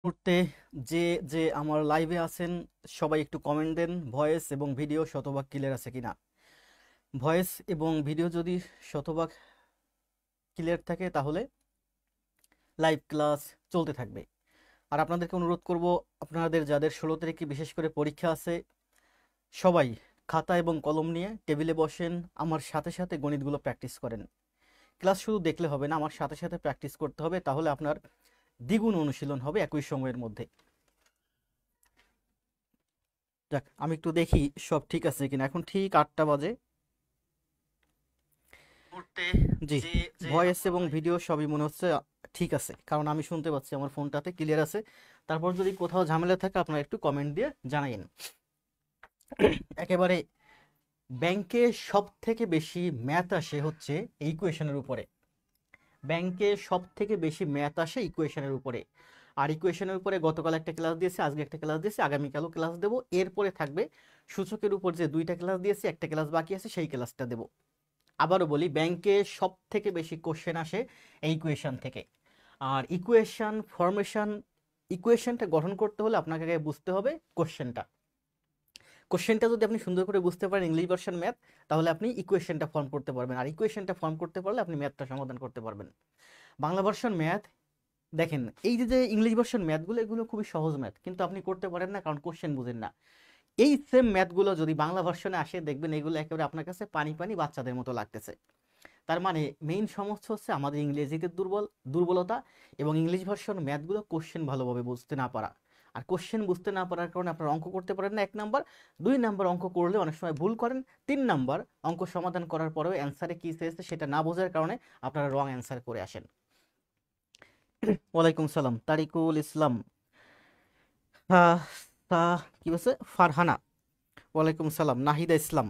মুহূর্তে যে যে আমার লাইভে আছেন সবাই একটু কমেন্ট দেন ভয়েস এবং ভিডিও শতভাগ ক্লিয়ার আছে কিনা। ভয়েস এবং ভিডিও যদি শতভাগ ক্লিয়ার থাকে তাহলে লাইভ ক্লাস চলতে থাকবে। আর আপনাদেরকে অনুরোধ করব, আপনাদের যাদের 16 তারিখে বিশেষ করে পরীক্ষা আছে সবাই খাতা এবং কলম নিয়ে টেবিলে বসেন, আমার সাথে সাথে গণিতগুলো প্র্যাকটিস করেন। ক্লাস শুধু দেখলে হবে না, আমার সাথে সাথে প্র্যাকটিস করতে হবে, তাহলে আপনার দ্বিগুণ অনুশীলন হবে একই সময়ের মধ্যে। যাক, আমি একটু দেখি সব ঠিক আছে কিনা। এখন ঠিক 8টা বাজে। মুহূর্তে জি, যে যে ভয়েস আমার এবং লাইভ ভিডিও সবই মনে হচ্ছে ঠিক আছে, কারণ আমি শুনতে পাচ্ছি আমার ফোনটাতে ক্লিয়ার আছে। তারপর যদি কোথাও ঝামেলা থাকে আপনারা একটু কমেন্ট দিয়ে জানাইন। একেবারে ব্যাংকে সব থেকে বেশি ম্যাথ আসে হচ্ছে এই ইকুয়েশনের উপরে। ব্যাংকে সব থেকে বেশি ম্যাথ আসে ইকুয়েশনের উপরে। আর ইকুয়েশনের উপরে গতকাল একটা ক্লাস দিয়েছি, আজকে একটা ক্লাস দিয়েছি, আগামীকালও ক্লাস দেবো। এরপরে থাকবে সূচকের উপর যে 2টা ক্লাস দিয়েছি, একটা ক্লাস বাকি আছে, সেই ক্লাসটা দেবো। আবারও বলি, ব্যাংকে সব থেকে বেশি কোশ্চেন আসে এই ইকুয়েশন থেকে। আর ইকুয়েশন ফরমেশন, ইকুয়েশনটা গঠন করতে হলে আপনাকে আগে বুঝতে হবে কোশ্চেনটা। কোশ্চেনটা যদি আপনি সুন্দর করে বুঝতে পারেন ইংলিশ ভার্সন ম্যাথ, তাহলে আপনি ইকুয়েশনটা ফর্ম করতে পারবেন। আর ইকুয়েশনটা ফর্ম করতে পারলে আপনি ম্যাথটা সমাধান করতে পারবেন। বাংলা ভার্সন ম্যাথ দেখেন, এই যে যে ইংলিশ ভার্সন ম্যাথগুলো, এগুলো খুবই সহজ ম্যাথ, কিন্তু আপনি করতে পারেন না কারণ কোশ্চেন বুঝেন না। এই সেম ম্যাথগুলো যদি বাংলা ভার্সনে আসে, দেখবেন এগুলো একেবারে আপনার কাছে পানি পানি বাচ্চাদের মতো লাগতেছে। তার মানে মেইন সমস্যা হচ্ছে আমাদের ইংরেজিতে দুর্বলতা, এবং ইংলিশ ভার্সন ম্যাথগুলো কোশ্চেন ভালোভাবে বুঝতে না পারা। আর কোশ্চেন বুঝতে না পারার কারণে আপনারা অঙ্ক করতে পারেন না, 1 নাম্বার। 2 নাম্বার, অঙ্ক করলে অনেক সময় ভুল করেন। 3 নাম্বার, অঙ্ক সমাধান করার পরেও অ্যান্সারে কী চেয়েছে সেটা না বোঝার কারণে আপনারা রং অ্যান্সার করে আসেন। ওয়ালাইকুম সালাম, তারিকুল ইসলাম। আহ, তা কি বলছে ফারহানা। ওয়ালাইকুম সালাম, নাহিদা ইসলাম।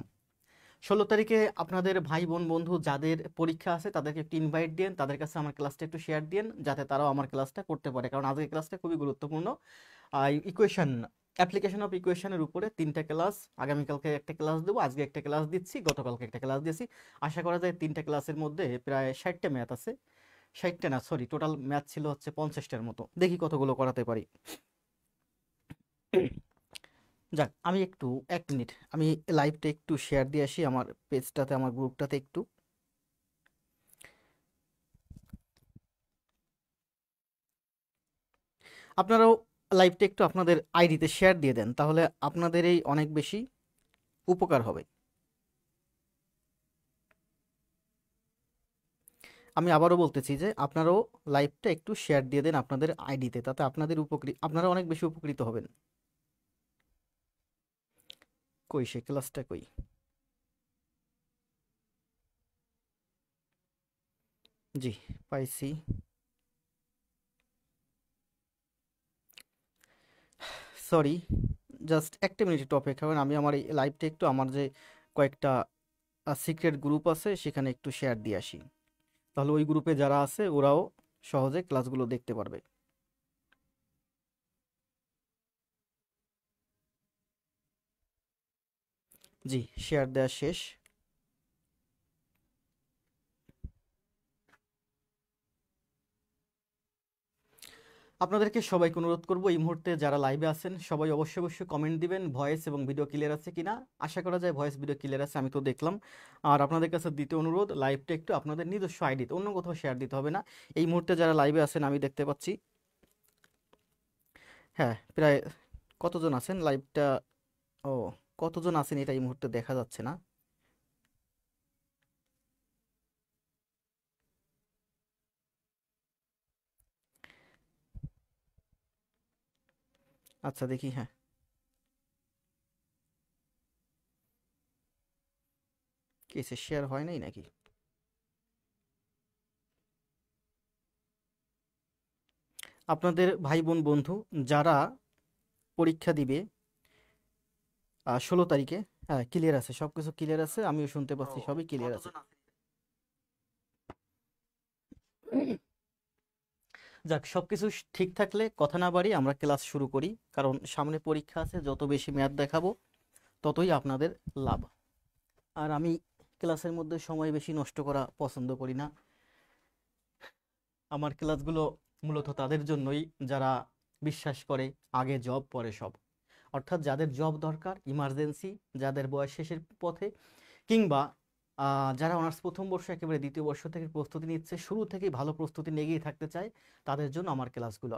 16 তারিখে আপনাদের ভাই বোন বন্ধু যাদের পরীক্ষা আছে তাদেরকে একটু ইনভাইট দিন, তাদের কাছে আমার ক্লাসটা একটু শেয়ার দিন, যাতে তারাও আমার ক্লাসটা করতে পারে, কারণ আজকের ক্লাসটা খুবই গুরুত্বপূর্ণ। ইকুয়েশন, অ্যাপ্লিকেশন অফ ইকুয়েশনের উপরে 3টা ক্লাস, আগামীকালকে একটা ক্লাস দেবো, আজকে একটা ক্লাস দিচ্ছি, গতকালকে একটা ক্লাস দিয়েছি। আশা করা যায় 3টা ক্লাসের মধ্যে প্রায় 60টা ম্যাথ আছে। 60টা না, সরি, টোটাল ম্যাথ ছিল হচ্ছে 50টার মতো, দেখি কতগুলো করাতে পারি। যাক, আমি একটু 1 মিনিট, আমি লাইভটা একটু শেয়ার দিয়ে আসি আমার পেজটাতে, আমার গ্রুপটাতে একটু। আপনারাও লাইভটা একটু আপনাদের আইডিতে শেয়ার দিয়ে দেন, তাহলে আপনাদেরই অনেক বেশি উপকার হবে। আমি আবারও বলতেছি যে আপনারাও লাইভটা একটু শেয়ার দিয়ে দেন আপনাদের আইডিতে, তাতে আপনারা অনেক বেশি উপকৃত হবেন। কই সে ক্লাসটা কই? জি, পাইছি। সরি, জাস্ট একটা মিনিট একটু অপেক্ষা করেন, আমি আমার এই লাইভটা একটু আমার যে কয়েকটা সিক্রেট গ্রুপ আছে সেখানে একটু শেয়ার দিয়ে আসি, তাহলে ওই গ্রুপে যারা আছে ওরাও সহজে ক্লাসগুলো দেখতে পারবে। জি, শেয়ার দেওয়া শেষ। আপনাদেরকে সবাইকে অনুরোধ করব, এই মুহূর্তে যারা লাইভে আছেন সবাই অবশ্যই অবশ্যই কমেন্ট দিবেন ভয়েস এবং ভিডিও ক্লিয়ার আছে কিনা। আশা করা যায় ভয়েস ভিডিও ক্লিয়ার আছে, আমি তো দেখলাম। আর আপনাদের কাছে দ্বিতীয় অনুরোধ, লাইভটা একটু আপনাদের নিজস্ব আইডিতে, অন্য কোথাও শেয়ার দিতে হবে না। এই মুহূর্তে যারা লাইভে আছেন আমি দেখতে পাচ্ছি, হ্যাঁ, প্রায় কতজন আছেন লাইভটা, ও, কতজন আছেন এটা এই মুহূর্তে দেখা যাচ্ছে না। আচ্ছা দেখি, হ্যাঁ, কেসে শেয়ার হয় নাই নাকি? আপনাদের ভাই বোন বন্ধু যারা পরীক্ষা দিবে 16 তারিখে, হ্যাঁ ক্লিয়ার আছে, সব কিছু ক্লিয়ার আছে, আমিও শুনতে ও পাচ্ছি, সবই ক্লিয়ার আছে। কতজন আছে? যাক, সবকিছু ঠিক থাকলে কথা না বাড়ি আমরা ক্লাস শুরু করি, কারণ সামনে পরীক্ষা আছে, যত বেশি ম্যাথ দেখাবো ততই আপনাদের লাভ। আর আমি ক্লাসের মধ্যে সময় বেশি নষ্ট করা পছন্দ করি না। আমার ক্লাসগুলো মূলত তাদের জন্যই যারা বিশ্বাস করে আগে জব পরে সব। অর্থাৎ যাদের জব দরকার, ইমার্জেন্সি, যাদের বয়স শেষের পথে, কিংবা যারা অনার্স প্রথম বর্ষ একেবারে দ্বিতীয় বর্ষ থেকে প্রস্তুতি নিচ্ছে, শুরু থেকেই ভালো প্রস্তুতি নিয়ে এগিয়ে থাকতে চায়, তাদের জন্য আমার ক্লাসগুলো।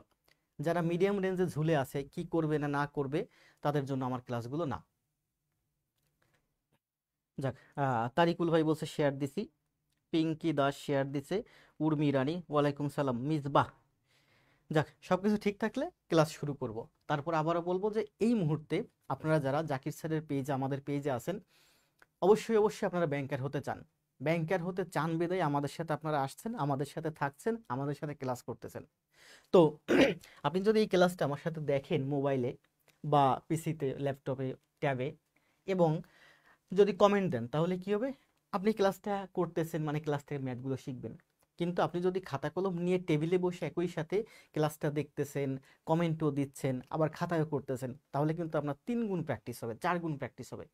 যারা মিডিয়াম রেঞ্জে ঝুলে আছে, কি করবে না না করবে, তাদের জন্য আমার ক্লাসগুলো না। যাক, তারিকুল ভাই বলছে শেয়ার দিছি, পিঙ্কি দাস শেয়ার দিছে, উর্মি রানী ওয়ালাইকুম সালাম, মিসবাহ। যাক, সবকিছু ঠিক থাকলে ক্লাস শুরু করব। তারপর আবারও বলবো যে এই মুহূর্তে আপনারা যারা জাকির স্যারের পেজে, আমাদের পেজে আছেন, অবশ্যই অবশ্যই আপনারা ব্যাংকার হতে চান। ব্যাংকার হতে চান বিধায় আমাদের সাথে আপনারা আসছেন, আমাদের সাথে থাকছেন, আমাদের সাথে ক্লাস করতেছেন। তো আপনি যদি এই ক্লাসটা আমার সাথে দেখেন মোবাইলে বা পিসিতে, ল্যাপটপে, ট্যাবে, এবং যদি কমেন্ট দেন, তাহলে কি হবে? আপনি ক্লাসটা করতেছেন মানে ক্লাস থেকে ম্যাথগুলো শিখবেন। কিন্তু আপনি যদি খাতা কলম নিয়ে টেবিলে বসে একই সাথে ক্লাসটা দেখতেছেন, কমেন্টও দিচ্ছেন, আবার খাতায়ও করতেছেন, তাহলে কিন্তু আপনার 3 গুণ প্র্যাকটিস হবে, 4 গুণ প্র্যাকটিস হবে।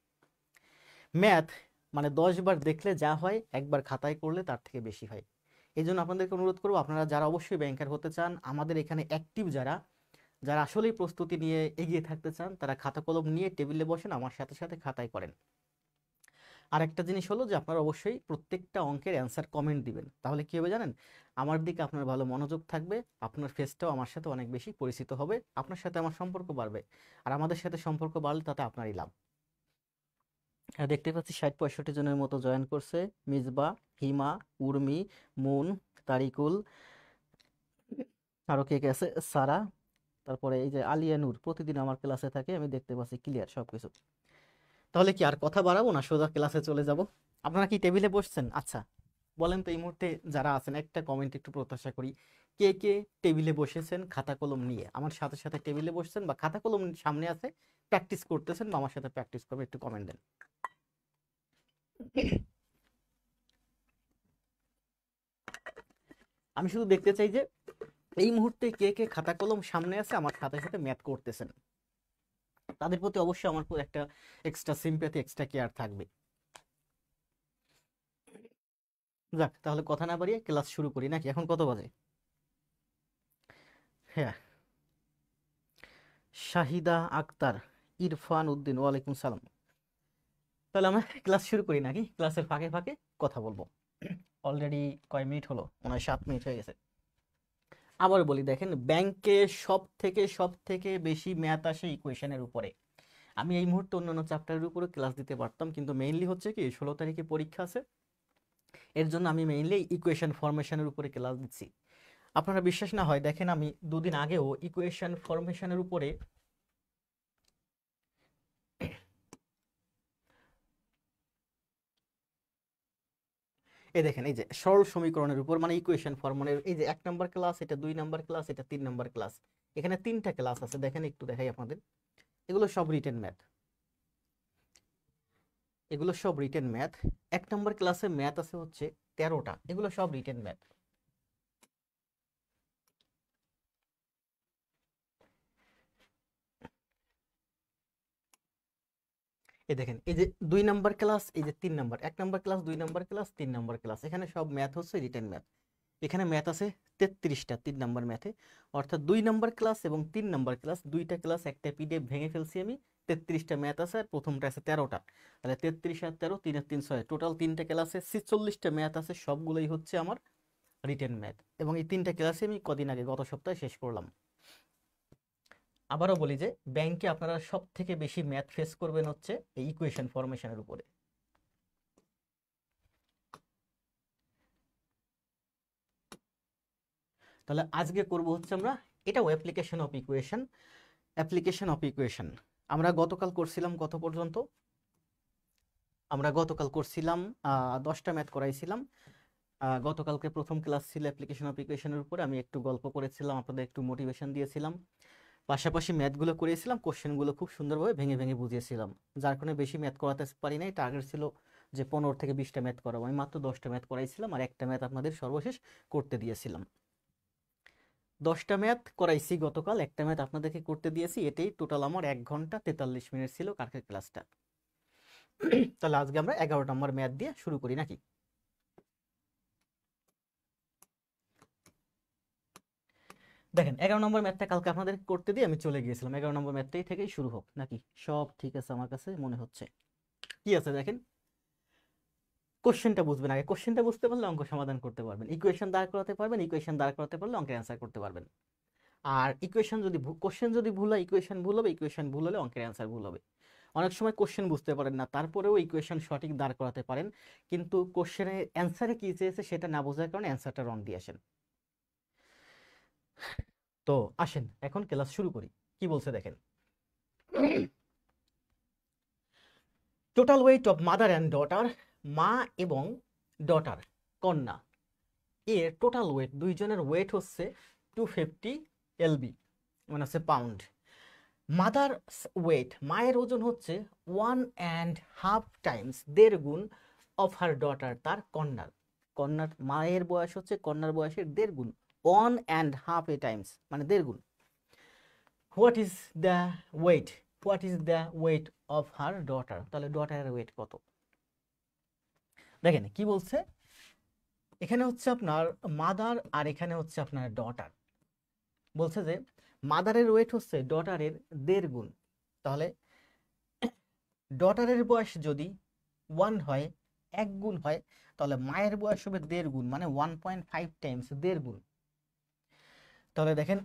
ম্যাথ মানে 10 বার দেখলে যা হয়, একবার খাতায় করলে তার থেকে বেশি হয়। এই জন্য আপনাদেরকে অনুরোধ করবো, আপনারা যারা অবশ্যই ব্যাংকার হতে চান, আমাদের এখানে অ্যাক্টিভ যারা, যারা আসলেই প্রস্তুতি নিয়ে এগিয়ে থাকতে চান, তারা খাতা কলম নিয়ে টেবিলে বসেন, আমার সাথে সাথে খাতায় করেন। আর একটা জিনিস হলো যে আপনারা অবশ্যই প্রত্যেকটা অঙ্কের অ্যান্সার কমেন্ট দিবেন। তাহলে কি হবে জানেন? আমার দিকে আপনার ভালো মনোযোগ থাকবে, আপনার ফেসটাও আমার সাথে অনেক বেশি পরিচিত হবে, আপনার সাথে আমার সম্পর্ক বাড়বে, আর আমাদের সাথে সম্পর্ক বাড়লে তাতে আপনারই লাভ। হ্যাঁ, দেখতে পাচ্ছি 60-65 জনের মতো জয়েন করছে। মিসবা, হিমা, উর্মি, মুন, তারিকুল, আরো কে কে আছে, সারা, তারপরে এই যে আলিয়া নূর প্রতিদিন আমার ক্লাসে থাকে, আমি দেখতে পাচ্ছি ক্লিয়ার সবকিছু। তাহলে কি আর কথা বাড়াবো না, সোজা ক্লাসে চলে যাব? আপনারা কি টেবিলে বসছেন? আচ্ছা, বলেন তো এই মুহূর্তে যারা আছেন, একটা কমেন্ট একটু প্রত্যাশা করি। কে কে টেবিলে বসেছেন খাতা কলম নিয়ে, আমার সাথে সাথে টেবিলে বসছেন বা খাতা কলম সামনে আছে, প্র্যাকটিস করতেছেন বা আমার সাথে প্র্যাকটিস করবে, একটু কমেন্ট দেন। আমি শুধু দেখতে চাই যে এই মুহূর্তে কে কে খাতা কলম সামনে আছে, আমার সাথে সাথে ম্যাথ করতেছেন। তাদের প্রতি অবশ্যই আমার একটা এক্সট্রা সিম্প্যাথি, এক্সট্রা কেয়ার থাকবে। যাক, তাহলে কথা না বাড়িয়ে ক্লাস শুরু করি নাকি? এখন কত বাজে? হ্যাঁ, শাহিদা আক্তার, ইরফান উদ্দিন, ওয়ালাইকুম সালাম। তাহলে আমরা ক্লাস শুরু করি নাকি? ক্লাসের ফাঁকে ফাঁকে কথা বলবো। অলরেডি কয় মিনিট হলো? মনে হয় 7 মিনিট হয়ে গেছে। আবার বলি, দেখেন, ব্যাংকে সব থেকে বেশি ম্যাথ আসে ইকুয়েশনের উপরে। আমি এই মুহূর্তে অন্যান্য চ্যাপ্টারের উপরে ক্লাস দিতে পারতাম, কিন্তু মেইনলি হচ্ছে কি, 16 তারিখে পরীক্ষা আছে, এর জন্য আমি মেইনলি ইকুয়েশন ফরমেশনের উপরে ক্লাস দিচ্ছি। আপনারা বিশ্বাস না হয়, দেখেন, আমি 2 দিন আগেও ইকুয়েশন ফরমেশনের উপরে, এই দেখেন, এই যে সরল সমীকরণের উপর মানে ইকুয়েশন ফর্মুলার, এই যে 1 নম্বর ক্লাস, এটা 2 নম্বর ক্লাস, এটা 3 নম্বর ক্লাস, এখানে 3টা ক্লাস আছে। দেখেন, একটু দেখাই আপনাদের, এগুলো সব রিটেন ম্যাথ, এগুলো সব রিটেন ম্যাথ। 1 নম্বর ক্লাসে ম্যাথ আছে হচ্ছে 13টা, এগুলো সব রিটেন ম্যাথ। এই দেখেন, এই যে 2 নম্বর ক্লাস, এই যে 3 নম্বর, 1 নম্বর ক্লাস, 2 নম্বর ক্লাস, 3 নম্বর ক্লাস, এখানে সব ম্যাথ হচ্ছে রিটেন ম্যাথ। এখানে ম্যাথ আছে 33টা 3 নম্বর ম্যাথে। অর্থাৎ 2 নম্বর ক্লাস এবং 3 নম্বর ক্লাস, দুইটা ক্লাস একটা পিডিএফ ভেঙে ফেলছি আমি। 33টা ম্যাথ আছে, আর প্রথমটা আছে 13টা। তাহলে 33 আর 13, 3 আর 3 6, টোটাল 3টা ক্লাসে 46টা ম্যাথ আছে, সবগুলোই হচ্ছে আমার রিটেন ম্যাথ। এবং এই 3টা ক্লাসে আমি কদিন আগে, গত সপ্তাহে শেষ করলাম। আবারও বলি যে ব্যাংকে আপনারা সব থেকে বেশি ম্যাথ ফেস করবেন হচ্ছে এই ইকুয়েশন ফরমেশনের উপরে। তাহলে আজকে করব হচ্ছে আমরা, এটাও application of equation. Application of equation আমরা গতকাল করছিলাম কত পর্যন্ত? আমরা গতকাল করছিলাম 10টা ম্যাথ করাইছিলাম। গতকালকে প্রথম ক্লাস ছিল অ্যাপ্লিকেশন অফ ইকুয়েশনের উপরে, আমি একটু গল্প করেছিলাম, আপনাদের একটু মোটিভেশন দিয়েছিলাম, পাশাপাশি ম্যাথগুলো করিয়েছিলাম, কোশ্চেনগুলো খুব সুন্দরভাবে ভেঙে ভেঙে বুঝিয়েছিলাম। যার কারণে বেশি ম্যাথ করাতে পারি নাই, টার্গেট ছিল যে 15 থেকে 20টা ম্যাথ করাবো, আমি মাত্র 10টা ম্যাথ করাইছিলাম, আর একটা ম্যাথ আপনাদের সর্বশেষ করতে দিয়েছিলাম। 10টা ম্যাথ করাইছি গতকাল, একটা ম্যাথ আপনাদেরকে করতে দিয়েছি, এটাই টোটাল আমার 1 ঘন্টা 43 মিনিট ছিল কালকের ক্লাসটা। তাহলে আজকে আমরা 11 নম্বর ম্যাথ দিয়ে শুরু করি নাকি? দেখেন 11 নম্বর ম্যাথটা কালকে আপনাদের করতে দিয়ে আমি চলে গিয়েছিলাম। 11 নম্বর ম্যাথটাই থেকেই শুরু হোক নাকি? সব ঠিক আছে আমার কাছে মনে হচ্ছে। কি আছে দেখেন, কোশ্চেনটা বুঝবেন আগে। কোশ্চেনটা বুঝতে পারলে অঙ্ক সমাধান করতে পারবেন, ইকুয়েশন দাঁড় করাতে পারবেন, ইকুয়েশন দাঁড় করাতে পারলে অঙ্কের অ্যান্সার করতে পারবেন। আর ইকুয়েশন যদি কোশ্চেন যদি ভুল হয় ইকুয়েশন ভুল হবে, ইকুয়েশন ভুল হলে অঙ্কের অ্যান্সার ভুল হবে। অনেক সময় কোশ্চেন বুঝতে পারেন না, তারপরেও ইকুয়েশন সঠিক দাঁড় করাতে পারেন, কিন্তু কোশ্চেনের অ্যান্সারে কি চেয়েছে সেটা না বোঝার কারণে অ্যান্সারটা রং দিয়ে আসেন। তো আসেন এখন ক্লাস শুরু করি। কি বলছে দেখেন, total weight of mother and daughter, মা এবং ডটার কন্যা এর টোটাল ওয়েট, দুইজনের ওয়েট হচ্ছে 250 lb, মানে হচ্ছে পাউন্ড। মাদার ওয়েট, মায়ের ওজন হচ্ছে 1.5 টাইমস, 1.5 গুণ অফ হার ডটার, তার কন্যার। কন্যার মায়ের বয়স হচ্ছে কন্যার বয়সের 1.5 গুণ, 1.5 টাইমস মানে 1.5 গুণ। What is the weight, what is the weight of her daughter, তাহলে ডটারের ওয়েট কত? দেখেন কি বলছে, এখানে হচ্ছে আপনার মাদার আর এখানে হচ্ছে আপনার ডটার। বলছে যে মাদারের ওয়েট হচ্ছে ডটারের 1.5 গুণ, তাহলে ডটারের বয়স যদি 1 হয়, 1 গুণ হয়, তাহলে মায়ের বয়স হবে 1.5 গুণ, মানে 1.5 টাইমস 1.5 গুণ। তাহলে দেখেন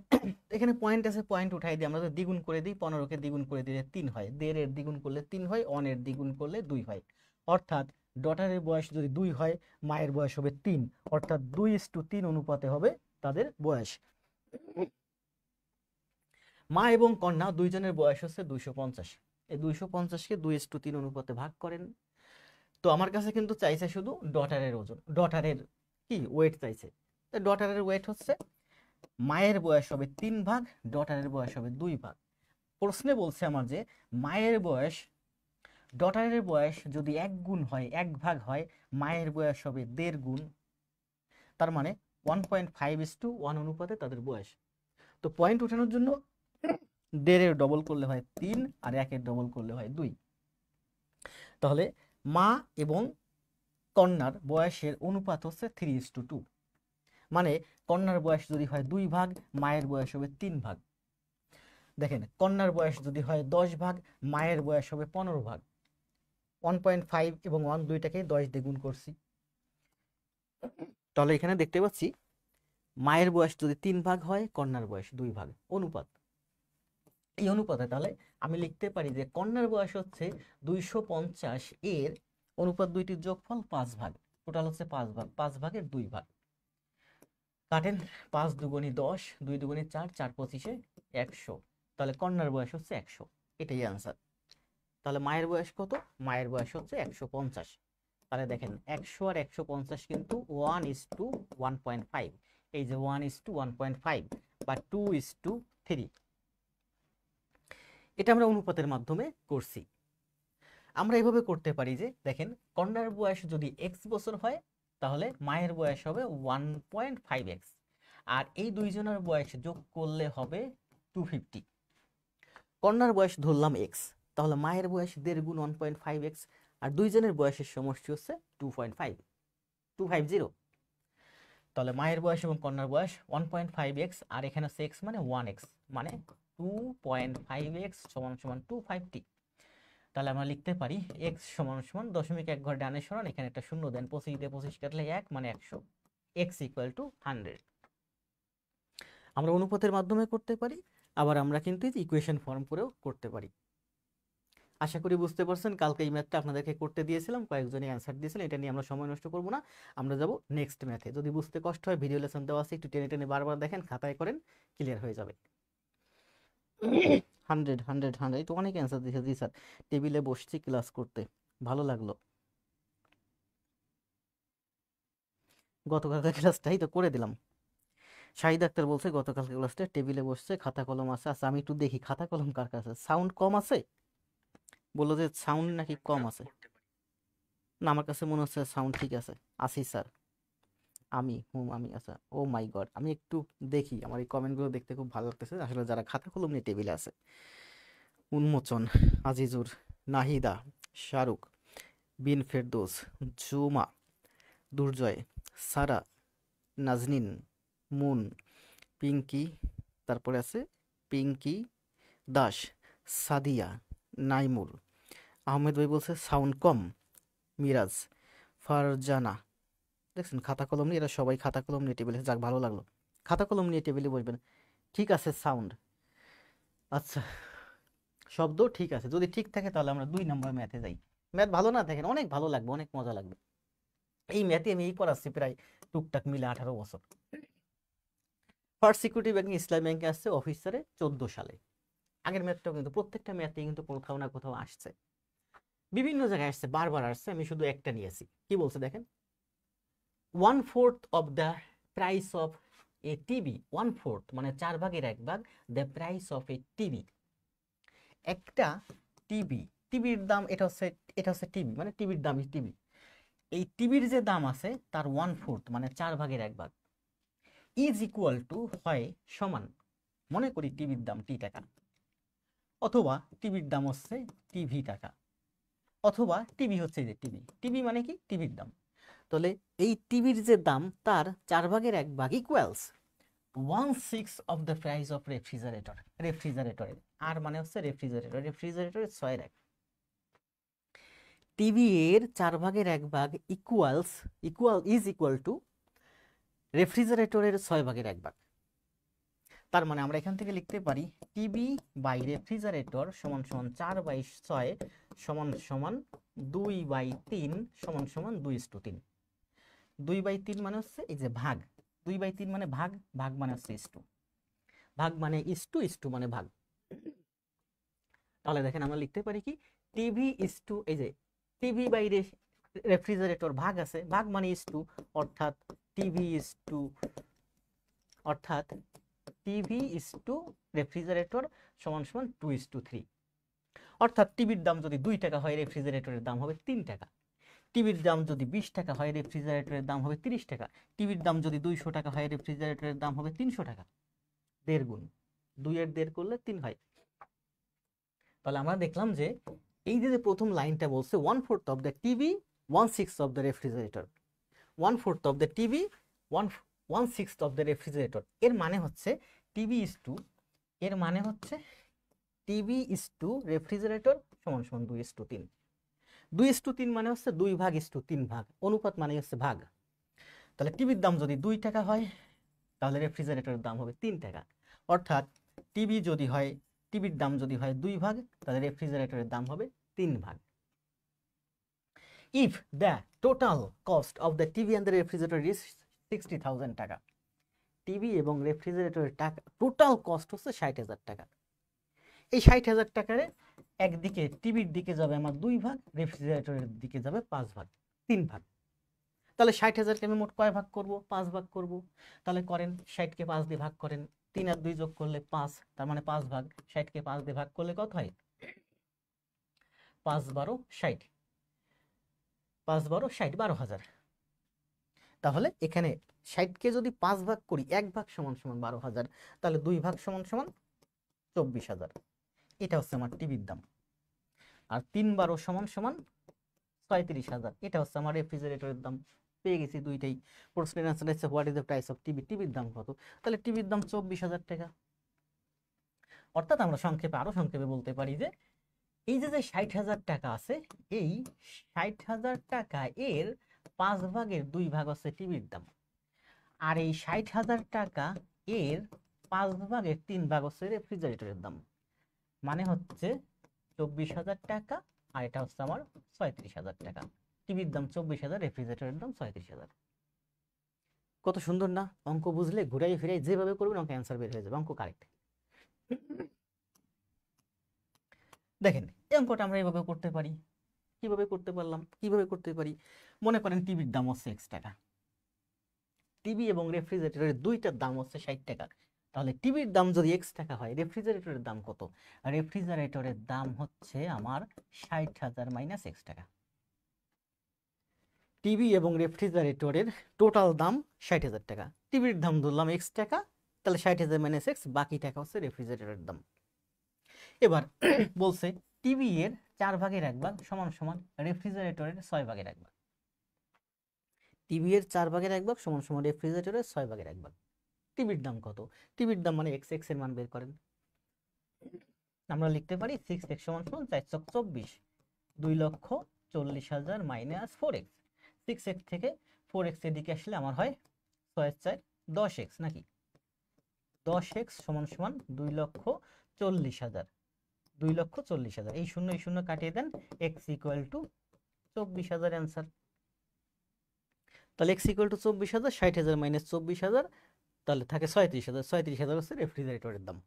এখানে পয়েন্ট আছে, পয়েন্ট উঠাই দিই, আমরা তো দ্বিগুণ করে দিই, 15কে দ্বিগুণ করে দিলে 3 হয়, 1.5 এর দ্বিগুণ করলে 3 হয়, 1 এর দ্বিগুণ করলে 2 হয়। অর্থাৎ ডটারের বয়স যদি 2 হয়, মায়ের বয়স হবে 3, অর্থাৎ 2:3 অনুপাতে হবে তাদের বয়স। মা এবং কন্যা দুইজনের বয়স হচ্ছে 250, এই 250কে 2:3 অনুপাতে ভাগ করেন। তো আমার কাছে কিন্তু চাইছে শুধু ডটারের ওজন, ডটারের কি ওয়েট চাইছে। তো ডটারের ওয়েট হচ্ছে মায়ের বয়স হবে 3 ভাগ, ডটারের বয়স হবে 2 ভাগ। প্রশ্নে বলছে আমার যে মায়ের বয়স, ডটারের বয়স যদি 1 গুণ হয়, 1 ভাগ হয়, মায়ের বয়স হবে 1.5 গুণ, তার মানে 1.5:1 অনুপাতে তাদের বয়স। তো পয়েন্ট উঠানোর জন্য 1.5 এর ডবল করলে হয় 3, আর 1 এর ডবল করলে হয় 2। তাহলে মা এবং কন্যার বয়সের অনুপাত হচ্ছে 3:2, মানে কন্যার বয়স যদি হয় 2 ভাগ, মায়ের বয়স হবে 3 ভাগ। দেখেন কন্যার বয়স যদি হয় 10 ভাগ, মায়ের বয়স হবে 15 ভাগ। 1.5 এবং 1 দুইটাকে 10 দিয়ে গুণ করছি। তাহলে এখানে দেখতে পাচ্ছি মায়ের বয়স যদি 3 ভাগ হয়, কন্যার বয়স 2 ভাগ, অনুপাত। এই অনুপাতে তাহলে আমি লিখতে পারি যে কন্যার বয়স হচ্ছে 250 এর অনুপাত দুইটির যোগফল 5 ভাগ, টোটাল হচ্ছে 5 ভাগ, 5 ভাগের 2 ভাগ। কাটেন, 5 দুগুণে 10, 2 দুগুণে 4, 4 পঁচিশে 100, তাহলে কন্যার বয়স হচ্ছে 100, এটাই আনসার। তাহলে মায়ের বয়স কত? মায়ের বয়স হচ্ছে 150। তাহলে দেখেন 100 আর 150 কিন্তু 1:1.5, এই যে 1:1.5 বা 2:3, এটা আমরা অনুপাতের মাধ্যমে করছি। আমরা এভাবে করতে পারি যে দেখেন কন্যার বয়স যদি x বছর হয়, তাহলে মায়ের বয়স হবে 1.5x, আর এই দুইজনের বয়স যোগ করলে হবে 250। কন্যার বয়স ধরলাম x, তাহলে মায়ের বয়স 1.5 গুণ 1.5x, আর দুইজনের বয়সের সমষ্টি হচ্ছে 250। তাহলে মায়ের বয়স এবং কন্যার বয়স 1.5x, আর এখানে হচ্ছে x মানে 1x, মানে 2.5x সমান সমান 250। তাহলে আমরা লিখতে পারি x সমান সমান দশমিক এক ঘর ডানে সরান, এখানে একটা শূন্য দেন, 25 দিয়ে 25 কাটলে 1 মানে 100, x ইকুয়াল টু 100। আমরা অনুপাতের মাধ্যমে করতে পারি, আবার আমরা কিন্তু ইকুয়েশন ফর্ম করেও করতে পারি। আশা করি বুঝতে পারছেন। কালকে এই ম্যাথটা আপনাদেরকে করতে দিয়েছিলাম, কয়েকজনই অ্যান্সার দিয়েছিলেন, এটা নিয়ে আমরা সময় নষ্ট করব না, আমরা যাব নেক্সট ম্যাথে। যদি বুঝতে কষ্ট হয় ভিডিও লেসন দেওয়া আছে, একটু টেনে টেনে বারবার দেখেন, খাতায় করেন, ক্লিয়ার হয়ে যাবে। 100 100 100, তো অনেক অ্যান্সার দিয়েছে। জি স্যার, টেবিলে বসছি ক্লাস করতে, ভালো লাগলো। গতকালকার ক্লাসটাই তো করে দিলাম। শাহিদ আক্তার বলছে গতকালকে ক্লাসটা টেবিলে বসছে, খাতা কলম আছে। আচ্ছা আমি একটু দেখি খাতা কলম কার কাছে। সাউন্ড কম আছে, বললো যে সাউন্ড নাকি কম আছে। না আমার কাছে মনে হচ্ছে সাউন্ড ঠিক আছে। আসি স্যার, আমি আচ্ছা, ও মাই গড, আমি একটু দেখি, আমার এই কমেন্টগুলো দেখতে খুব ভালো লাগতেছে। আসলে যারা খাতা কলম নিয়ে টেবিলে আছে, উন্মোচন, আজিজুর, নাহিদা, শাহরুখ, বিন ফেরদৌস, জুমা, দুর্জয়, সারা, নাজনীন, মুন, পিঙ্কি, তারপরে আছে পিঙ্কি দাস, সাদিয়া, নাইমুর, আহমেদ ভাই বলছে সাউন্ড কম, মিরাজ, ফারজানা। দেখছেন খাতা কলম নিয়ে, এরা সবাই খাতা কলম নিয়ে টেবিলে, যাক ভালো লাগলো, খাতা কলম নিয়ে টেবিলে বসবেন। ঠিক আছে সাউন্ড, আচ্ছা শব্দ ঠিক আছে, যদি ঠিক থাকে তাহলে আমরা 2 নম্বর ম্যাথে যাই। ম্যাথ ভালো না দেখেন অনেক ভালো লাগবে, অনেক মজা লাগবে। এই ম্যাথে আমি এই পড়াচ্ছি প্রায় টুকটাক মিলে 18 বছর। ফার্স্ট সিকিউরিটি ব্যাংক ইসলামী ব্যাংকে আসছে অফিসারে 14 সালে। আগের ম্যাথটাও কিন্তু প্রত্যেকটা ম্যাথে কিন্তু কোথাও না কোথাও আসছে, বিভিন্ন জায়গায় আসছে, বারবার আসছে, আমি শুধু একটা নিয়েছি। কি বলছে দেখেন, 1/4 of the price of A TV, 1/4 মানে 4/1 the price of A TV. একটা টিভি, টিভির দাম, এটা হচ্ছে টিভি, মানে টিভির দামই টিভি। এই টিভির যে দাম আছে তার 1/4 মানে 4/1 ইজ ইকুয়াল টু হয় সমান, মনে করি টিভির দাম টি টাকা, অথবা টিভির দাম হচ্ছে টিভি টাকা, অথবা টিভি হচ্ছে যে টিভি, টিভি মানে কি টিভির দাম। তাহলে এই টিভির যে দাম তার 4/1 equals 1/6 of the price of refrigerator. রেফ্রিজারেটরের আর মানে হচ্ছে রেফ্রিজারেটর, রেফ্রিজারেটরের 6/1। টিভি এর 4/1 ইজ ইকুয়াল টু রেফ্রিজারেটরের 6/1। তার মানে আমরা এখান থেকে লিখতে পারি টিভি বাই রেফ্রিজারেটর সমান সমান 4/6 সমান সমান 2/3 সমান সমান 2:3। 2/3 মানে হচ্ছে এই যে ভাগ, 2/3 মানে ভাগ, ভাগ মানে হচ্ছে ইস্টু, ভাগ মানে ইস্টু, ইস্টু মানে ভাগ। তাহলে দেখেন আমরা লিখতে পারি কি টিভি ইস্টু, এই যে টিভি বাই রেফ্রিজারেটর ভাগ আছে, ভাগ মানে ইস্টু, অর্থাৎ টিভি ইস্টু, অর্থাৎ টিভি ইস্টু রেফ্রিজারেটর সমান সমান 2:3। অর্থাৎ টিভির দাম যদি 2 টাকা হয় রেফ্রিজারেটরের দাম হবে 3 টাকা, টিভির দাম যদি 20 টাকা হয় রেফ্রিজারেটরের দাম হবে 30 টাকা, টিভির দাম যদি 200 টাকা হয় রেফ্রিজারেটরের দাম হবে 300 টাকা। 1.5 গুণ, 2 এর 1.5 করলে 3 হয়। তাহলে আমরা দেখলাম যে এই যে প্রথম লাইনটা বলছে 1/4 of the TV 1/6 of the refrigerator, 1/4 of the TV 1/6 of the refrigerator, এর মানে হচ্ছে টিভি ইস টু, এর মানে হচ্ছে টিভি ইস টু রেফ্রিজারেটর সমান সমান 2:3। 2:3 মানে হচ্ছে 2/3 অনুপাত মানে হচ্ছে ভাগ। তাহলে টিভির দাম যদি 2 টাকা হয় তাহলে রেফ্রিজারেটরের দাম হবে 3 টাকা, অর্থাৎ টিভি যদি হয়, টিভির দাম যদি হয় 2 ভাগ তাহলে রেফ্রিজারেটরের দাম হবে 3 ভাগ। If the total cost of the TV and the refrigerator is 60,000 টাকা, টিভি এবং রেফ্রিজারেটরের টাকা টোটাল কস্ট হচ্ছে 60,000 টাকা। এই 60,000 টাকারে একদিকে টিভির দিকে যাবে আমার 2 ভাগ, রেফ্রিজারেটরের দিকে যাবে 5 ভাগ, 3 ভাগ। তাহলে 60,000কে আমি মোট কয় ভাগ করব? 5 ভাগ করব। তাহলে করেন 60কে 5 দিয়ে ভাগ করেন, 3 আর 2 যোগ করলে 5, তার মানে 5 ভাগ। 60কে 5 দিয়ে ভাগ করলে কত হয়? 5 12 60, 5 12 60, 12,000। তাহলে এখানে 60কে যদি 5 ভাগ করি, 1 ভাগ সমান সমান 12,000, তাহলে 2 ভাগ সমান সমান 24,000। এটা হচ্ছে আমার টিভির দাম। আর 3 12 সমান সমান 35,000, এটা হচ্ছে আমার রেফ্রিজারেটরের দাম। পেয়ে গেছি দুইটাই। প্রশ্নের আনসার হচ্ছে what is the price of TV, টিভির দাম কত? তাহলে টিভির দাম 24,000 টাকা। অর্থাৎ আমরা সংক্ষেপে, আরো সংক্ষেপে বলতে পারি যে এই যে 60,000 টাকা আছে, এই 60,000 টাকা এর 5 ভাগের 2 ভাগ হচ্ছে টিভির দাম, আর এই 60,000 টাকা এর 5 ভাগের 3 ভাগ হচ্ছে রেফ্রিজারেটরের দাম, মানে হচ্ছে 24,000 টাকা, আর এটা হচ্ছে আমার 36,000 টাকা। টিভির দাম 24,000, রেফ্রিজারেটরের দাম 36,000। কত সুন্দর না? অঙ্ক বুঝলে ঘুরাই ফিরাই যেভাবে করবেন অঙ্ক অ্যান্সার বের হয়ে যাবে, অঙ্ক কারেক্ট। দেখেন এই অঙ্কটা আমরা এভাবে করতে পারি। কিভাবে করতে পারলাম? কিভাবে করতে পারি? মনে করেন টিভির দাম হচ্ছে X টাকা, টিভি এবং রেফ্রিজারেটরের দুইটার দাম হচ্ছে 60 টাকা। তাহলে টিভির দাম যদি X টাকা হয়, রেফ্রিজারেটরের দাম কত? রেফ্রিজারেটরের দাম হচ্ছে আমার 60,000 মাইনাস X টাকা। টিভি এবং রেফ্রিজারেটরের টোটাল দাম 60,000 টাকা, টিভির দাম ধরলাম X টাকা, তাহলে 60,000 মাইনাস X, বাকি টাকা হচ্ছে রেফ্রিজারেটরের দাম। এবার বলছে টিভি এর 4 ভাগের 1 ভাগ সমান সমান রেফ্রিজারেটরের 6 ভাগের 1 ভাগ। টিভি এর 4 ভাগের 1 ভাগ সমান সমান রেফ্রিজারেটরের 6 ভাগের 1 ভাগ। টিভির দাম কত? টিভির দাম মানে এক্স, এক্স এর মান বের করেন। আমরা লিখতে পারি 6x সমান সমান 424, 2,40,000 মাইনাস 4x। 6x থেকে 4x এর দিকে আসলে আমার হয় 6 4 10x নাকি? 10x সমান সমান 2,40,000, 2,40,000। এই শূন্য কাটিয়ে দেন, x ইকুয়াল টু 24,000 অ্যান্সার। তাহলে x ইকুয়াল টু 24,000, 60,000 মাইনাস 24,000, তাহলে থাকে 37,000। 37,000 হচ্ছে রেফ্রিজারেটরের দাম।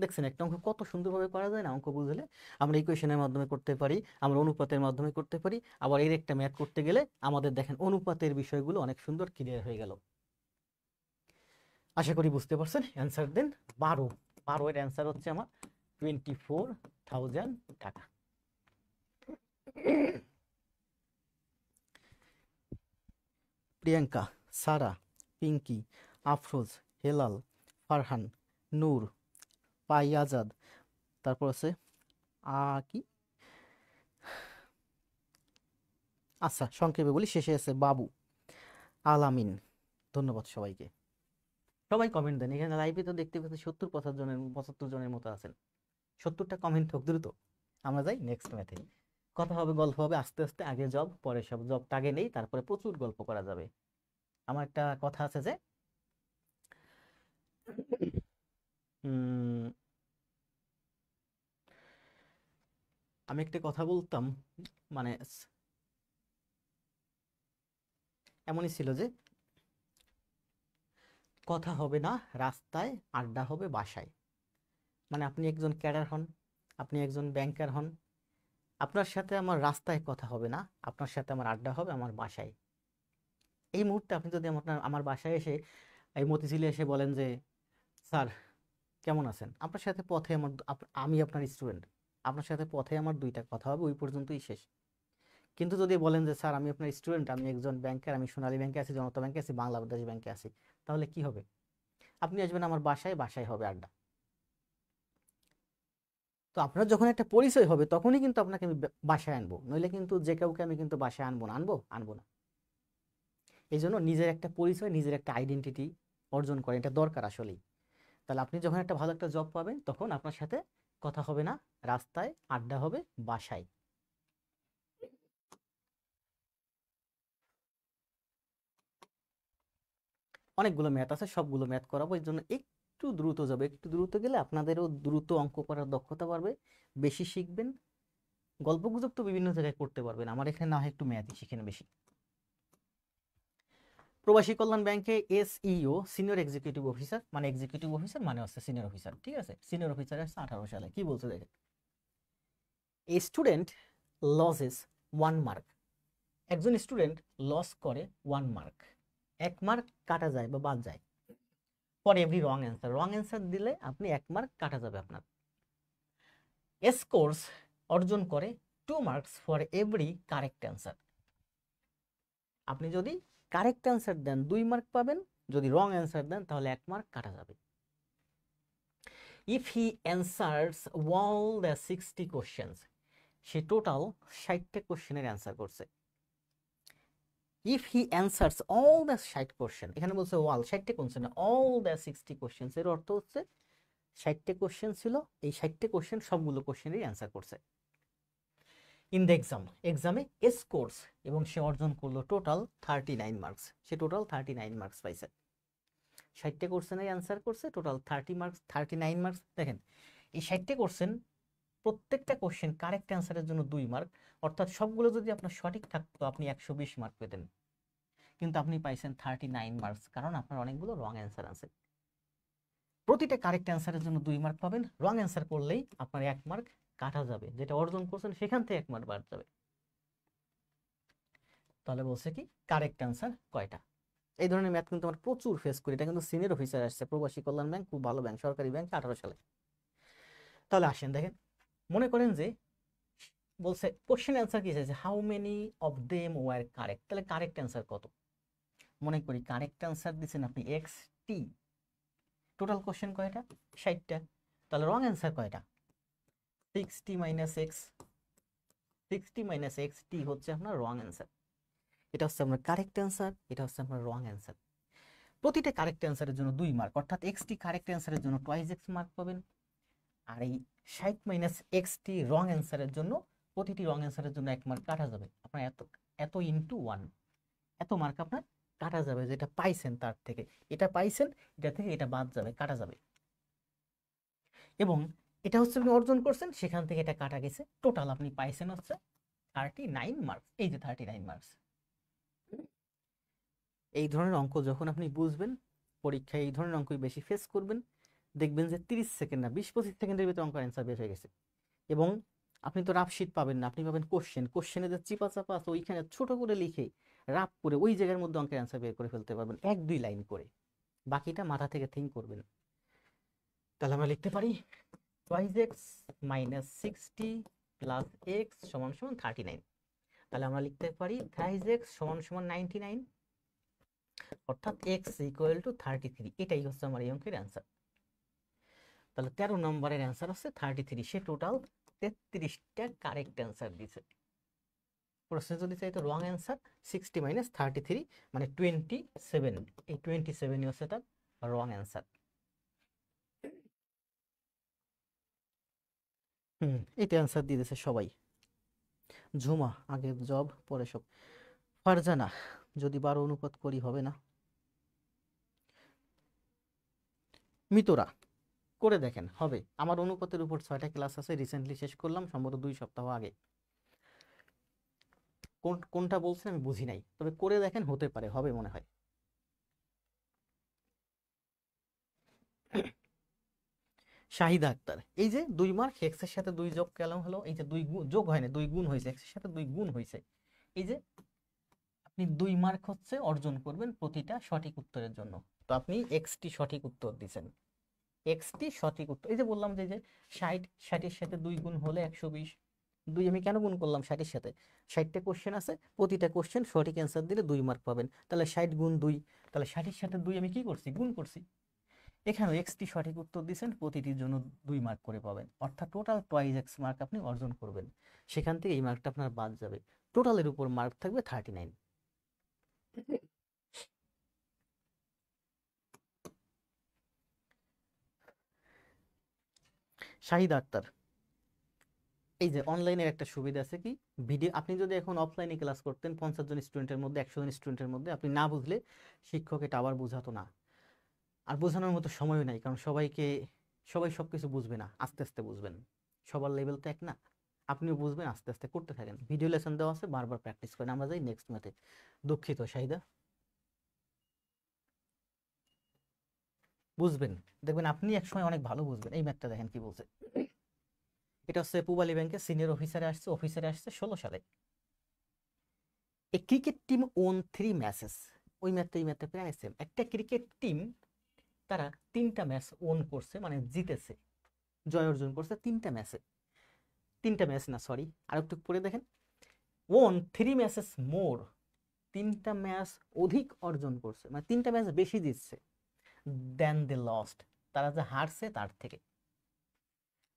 দেখছেন একটা অঙ্ক কত সুন্দরভাবে করা যায় না? অঙ্ক বুঝলে আমরা ইকুয়েশনের মাধ্যমে করতে পারি, আমরা অনুপাতের মাধ্যমে করতে পারি, আবার এর একটা ম্যাথ করতে গেলে আমাদের দেখেন অনুপাতের বিষয়গুলো অনেক সুন্দর ক্লিয়ার হয়ে গেল। আশা করি বুঝতে পারছেন। অ্যান্সার দেন 12। 12 এর অ্যান্সার হচ্ছে আমার 24,000 টাকা। প্রিয়াঙ্কা, সারা, পিঙ্কি, আফরোজ, হেলাল, ফারহান, নূর, পাই আজাদ, তারপর আছে কি, আচ্ছা সংক্ষেপে বলি, শেষে আছে বাবু, আলামিন। ধন্যবাদ সবাইকে। সবাই কমেন্ট দেন। এখানে লাইভে তো দেখতে পাচ্ছি 75 জনের মতো আছেন। 70টা কমেন্ট হোক দ্রুত। আমরা যাই নেক্সট ম্যাথে। কথা হবে, গল্প হবে, আস্তে আস্তে আগে জব পরে সব। জবটা আগে নেই, তারপরে প্রচুর গল্প করা যাবে। আমার একটা কথা আছে যে আমি একটা কথা বলতাম, মানে এমনই ছিল যে কথা হবে না রাস্তায়, আড্ডা হবে বাসায়। মানে আপনি একজন ক্যাডার হন, আপনি একজন ব্যাংকার হন, আপনার সাথে আমার রাস্তায় কথা হবে না, আপনার সাথে আমার আড্ডা হবে আমার বাসায়। এই মুহূর্তে আপনি যদি আমার বাসায় এসে, এই মতিঝিলে এসে বলেন যে স্যার কেমন আছেন, আপনার সাথে পথে আমার আমি আপনার স্টুডেন্ট, আপনার সাথে পথে আমার 2টা কথা হবে, ওই পর্যন্তই শেষ। কিন্তু যদি বলেন যে স্যার আমি আপনার স্টুডেন্ট, আমি একজন ব্যাংকার, আমি সোনালী ব্যাংকে আছি, জনতা ব্যাংকে আছি, বাংলাদেশ ব্যাংকে আছি, তাহলে কি হবে? আপনি আসবেন আমার বাসায়, বাসায় হবে আড্ডা। তো আপনার যখন একটা পরিচয় হবে তখনই কিন্তু আপনাকে আমি বাসায় আনবো, নইলে কিন্তু যে কাউকে আমি কিন্তু বাসায় আনবো না। আনবো না। এই জন্য নিজের একটা পরিচয়, নিজের একটা আইডেন্টিটি অর্জন করা এটা দরকার আসলেই। তাহলে আপনি যখন একটা ভালো একটা জব পাবেন তখন আপনার সাথে কথা হবে না রাস্তায়, আড্ডা হবে বাসায়। অনেকগুলো ম্যাথ আছে, সবগুলো ম্যাথ করাবো। এই জন্য একটু দ্রুত যাবে, একটু দ্রুত গেলে আপনাদেরও দ্রুত অঙ্ক করার দক্ষতা বাড়বে, বেশি শিখবেন। গল্পগুজব তো বিভিন্ন জায়গায় করতে পারবেন, আমার এখানে না হয় একটু ম্যাথই শিখেন বেশি। প্রবাসী কল্যাণ ব্যাংকে এসইও, সিনিয়র এক্সিকিউটিভ অফিসার, মানে এক্সিকিউটিভ অফিসার মানে হচ্ছে সিনিয়র অফিসার, ঠিক আছে? সিনিয়র অফিসার আসছে 18 সালে। কি বলছে দেখেন, এ স্টুডেন্ট লসেস 1 মার্ক। একজন স্টুডেন্ট লস করে 1 মার্ক, 1 মার্ক কাটা যায় বা বাদ যায় for every wrong answer. Wrong answer দিলে আপনি 1 মার্ক কাটা যাবে আপনার। স্কোরস অর্জন করে 2 marks for every correct answer. আপনি যদি কারেক্ট অ্যান্সার দেন 2 মার্ক পাবেন, যদি রং অ্যান্সার দেন তাহলে 1 মার্ক কাটা যাবে। If he answers all the 60 questions, সে টোটাল 60টা কোশ্চেনের অ্যান্সার করছে। If he answers all the 60 question, এখানে বলছে ওয়াল 60টা কোশ্চেন, অল দ্য 60 কোশ্চেন, এর অর্থ হচ্ছে 60টা কোশ্চেন ছিল, এই 60টা কোশ্চেন সবগুলো কোশ্চেনেরই অ্যান্সার করছে। ইন দ্য এক্সামে স্কোরস, এবং সে অর্জন করলো টোটাল 39 মার্কস। সে টোটাল 39 মার্কস পাইছে। 60টা কোশ্চেনের অ্যান্সার করছে, টোটাল 30 মার্কস, 39 মার্কস। দেখেন এই 60টা কোশ্চেন, প্রত্যেকটা কোশ্চেন কারেক্ট অ্যান্সারের জন্য 2 মার্ক, অর্থাৎ সবগুলো যদি আপনার সঠিক থাকতো আপনি 120 মার্ক পেতেন। কিন্তু আপনি পাইছেন 39 মার্কস, কারণ আপনার অনেকগুলো রং অ্যান্সার আছে। প্রতিটা কারেক্ট অ্যান্সারের জন্য 2 মার্ক পাবেন, রং অ্যান্সার করলেই আপনার 1 মার্ক কাটা যাবে, যেটা অর্জন করছেন সেখান থেকে 1 মার্ক বাদ যাবে। তাহলে বলছে কি কারেক্ট অ্যান্সার কয়টা। এই ধরনের ম্যাথ কিন্তু আমরা প্রচুর ফেস করি। এটা কিন্তু সিনিয়র অফিসার আসছে, প্রবাসী কল্যাণ ব্যাংক খুব ভালো ব্যাংক, সরকারি ব্যাংক, 18 সালে। তাহলে আসেন দেখেন, মনে করেন যে বলছে কোশ্চেন অ্যান্সার কি চাইছে, how many of them were correct. তাহলে কারেক্ট অ্যান্সার কত? মনে করি কারেক্ট অ্যান্সার দিচ্ছেন আপনি এক্স টি, টোটাল কোশ্চেন কয়টা? 60টা। তাহলে রং অ্যান্সার কয়টা? 60 মাইনাস এক্স, 60 মাইনাস এক্স টি হচ্ছে আপনার রং অ্যান্সার। এটা হচ্ছে আপনার কারেক্ট অ্যান্সার, এটা হচ্ছে আপনার রং অ্যান্সার। প্রতিটা কারেক্ট অ্যান্সারের জন্য 2 মার্ক, অর্থাৎ এক্সটি কারেক্ট অ্যান্সারের জন্য টুয়াইস এক্স মার্ক পাবেন। আর এই 60 মাইনাস এক্সটি রং অ্যান্সারের জন্য প্রতিটি রং অ্যান্সারের জন্য 1 মার্ক কাটা যাবে। আপনার এত এত ইনটু 1 এত মার্ক আপনার কাটা যাবে, যেটা পাইছেন তার থেকে। এটা পাইছেন, এটা থেকে এটা বাদ যাবে, কাটা যাবে। এবং এটা হচ্ছে আপনি অর্জন করছেন, সেখান থেকে এটা কাটা গেছে, টোটাল আপনি পাইছেন হচ্ছে 39 মার্কস। এই যে 39 মার্কস। এই ধরনের অঙ্ক যখন আপনি বুঝবেন, পরীক্ষায় এই ধরনের অঙ্কই বেশি ফেস করবেন, দেখবেন যে 30 সেকেন্ড না 20-25 সেকেন্ডের ভিতরে অঙ্কের অ্যান্সার বের হয়ে গেছে। এবং আপনি তো রাফ শিট পাবেন না, আপনি পাবেন কোশ্চেনে যে চিপা চাপা আছে ওইখানে ছোট করে লিখে রাফ করে ওই জায়গার মধ্যে অঙ্কের অ্যান্সার বের করে ফেলতে পারবেন 1-2 লাইন করে, বাকিটা মাথা থেকে থিঙ্ক করবেন। তাহলে আমরা লিখতে পারি twice x minus 60 plus x সমান সমান 39। তাহলে আমরা লিখতে পারি থ্রাইস এক্স সমান সমান 99, অর্থাৎ এক্স ইকুয়াল টু 33। এটাই হচ্ছে আমার এই অঙ্কের অ্যান্সার। তাহলে 13 নম্বরের অ্যান্সার হচ্ছে 33। সে টোটাল 33টা কারেক্ট অ্যান্সার দিছে। প্রশ্নে যদি চাই তো রং অ্যান্সার 60 মাইনাস 33 মানে 27। এই 27ই হচ্ছে তার রং অ্যান্সার। এটা অ্যান্সার দিয়ে দিয়েছে সবাই। ঝুমা আগে জব পরে সব। ফারজানা যদি 12 অনুপাত করি হবে না। মিতরা করে দেখেন হবে। আমার অনুপাতের উপর 6টা ক্লাস আছে, রিসেন্টলি শেষ করলাম, সম্ভবত 2 সপ্তাহ আগে। কোনটা বলছেন আমি বুঝি নাই, তবে করে দেখেন, হতে পারে হবে মনে হয়। শাহিদা আক্তার, এই যে 2 মার্ক, এক্স এর সাথে 2 যোগ কেন হলো? এই যে 2 যোগ হয় না, 2 গুণ হয়েছে, এক্স এর সাথে 2 গুণ হয়েছে। এই যে আপনি 2 মার্ক হচ্ছে অর্জন করবেন প্রতিটা সঠিক উত্তরের জন্য। তো আপনি এক্সটি সঠিক উত্তর দিবেন, এক্সটি সঠিক উত্তর। এই যে বললাম যে 60 এর সাথে 2 গুণ হলে 120। 2 আমি কেন গুণ করলাম 60 এর সাথে? 60টা কোশ্চেন আছে, প্রতিটা কোশ্চেন সঠিক অ্যান্সার দিলে 2 মার্ক পাবেন। তাহলে 60 গুণ 2, তাহলে 60 এর সাথে 2 আমি কি করছি? গুণ করছি। এখানেও এক্সটি সঠিক উত্তর দিয়েছেন, প্রতিটির জন্য 2 মার্ক করে পাবেন, অর্থাৎ টোটাল টুয়াইস এক্স মার্ক আপনি অর্জন করবেন। সেখান থেকে এই মার্কটা আপনার বাদ যাবে, টোটালের উপর মার্ক থাকবে 39। শাহিদা আক্তার, এই যে অনলাইনের একটা সুবিধা আছে কি, ভিডিও আপনি যদি এখন অফলাইনে ক্লাস করতেন 50 জন স্টুডেন্টের মধ্যে 100 জন স্টুডেন্টের মধ্যে, আপনি না বুঝলে শিক্ষক এটা আবার বোঝাতো না, আর বোঝানোর মতো সময়ও নাই, কারণ সবাই সবকিছু বুঝবে না, আস্তে আস্তে বুঝবেন, সবার লেভেল তো এক না। আপনিও বুঝবেন, আস্তে আস্তে করতে থাকেন, ভিডিও লেসন দেওয়া আছে, বারবার প্র্যাকটিস করেন। আমরা যাই নেক্সট ম্যাথে। দুঃখিত শাহিদা, বুঝবেন, দেখবেন আপনি একসময় অনেক ভালো বুঝবেন। এই ম্যাথটা দেখেন কি বলছে। এটা হচ্ছে পূবালী ব্যাংকের সিনিয়র অফিসারে আসছে 16 সালে। এ ক্রিকেট টিম ওন 3 ম্যাচেস। ওই ম্যাথটা প্রায় সেম। একটা ক্রিকেট টিম তারা 3টা ম্যাচ ওন করছে, মানে জিতেছে, জয় অর্জন করছে 3টা ম্যাচে। 3টা ম্যাচ না, সরি, আর একটু পরে দেখেন, ওন 3 ম্যাচেস মোর, 3টা ম্যাচ অধিক অর্জন করছে, মানে 3টা ম্যাচ বেশি জিতছে, দেন দে লস্ট, তারা যে হারছে তার থেকে।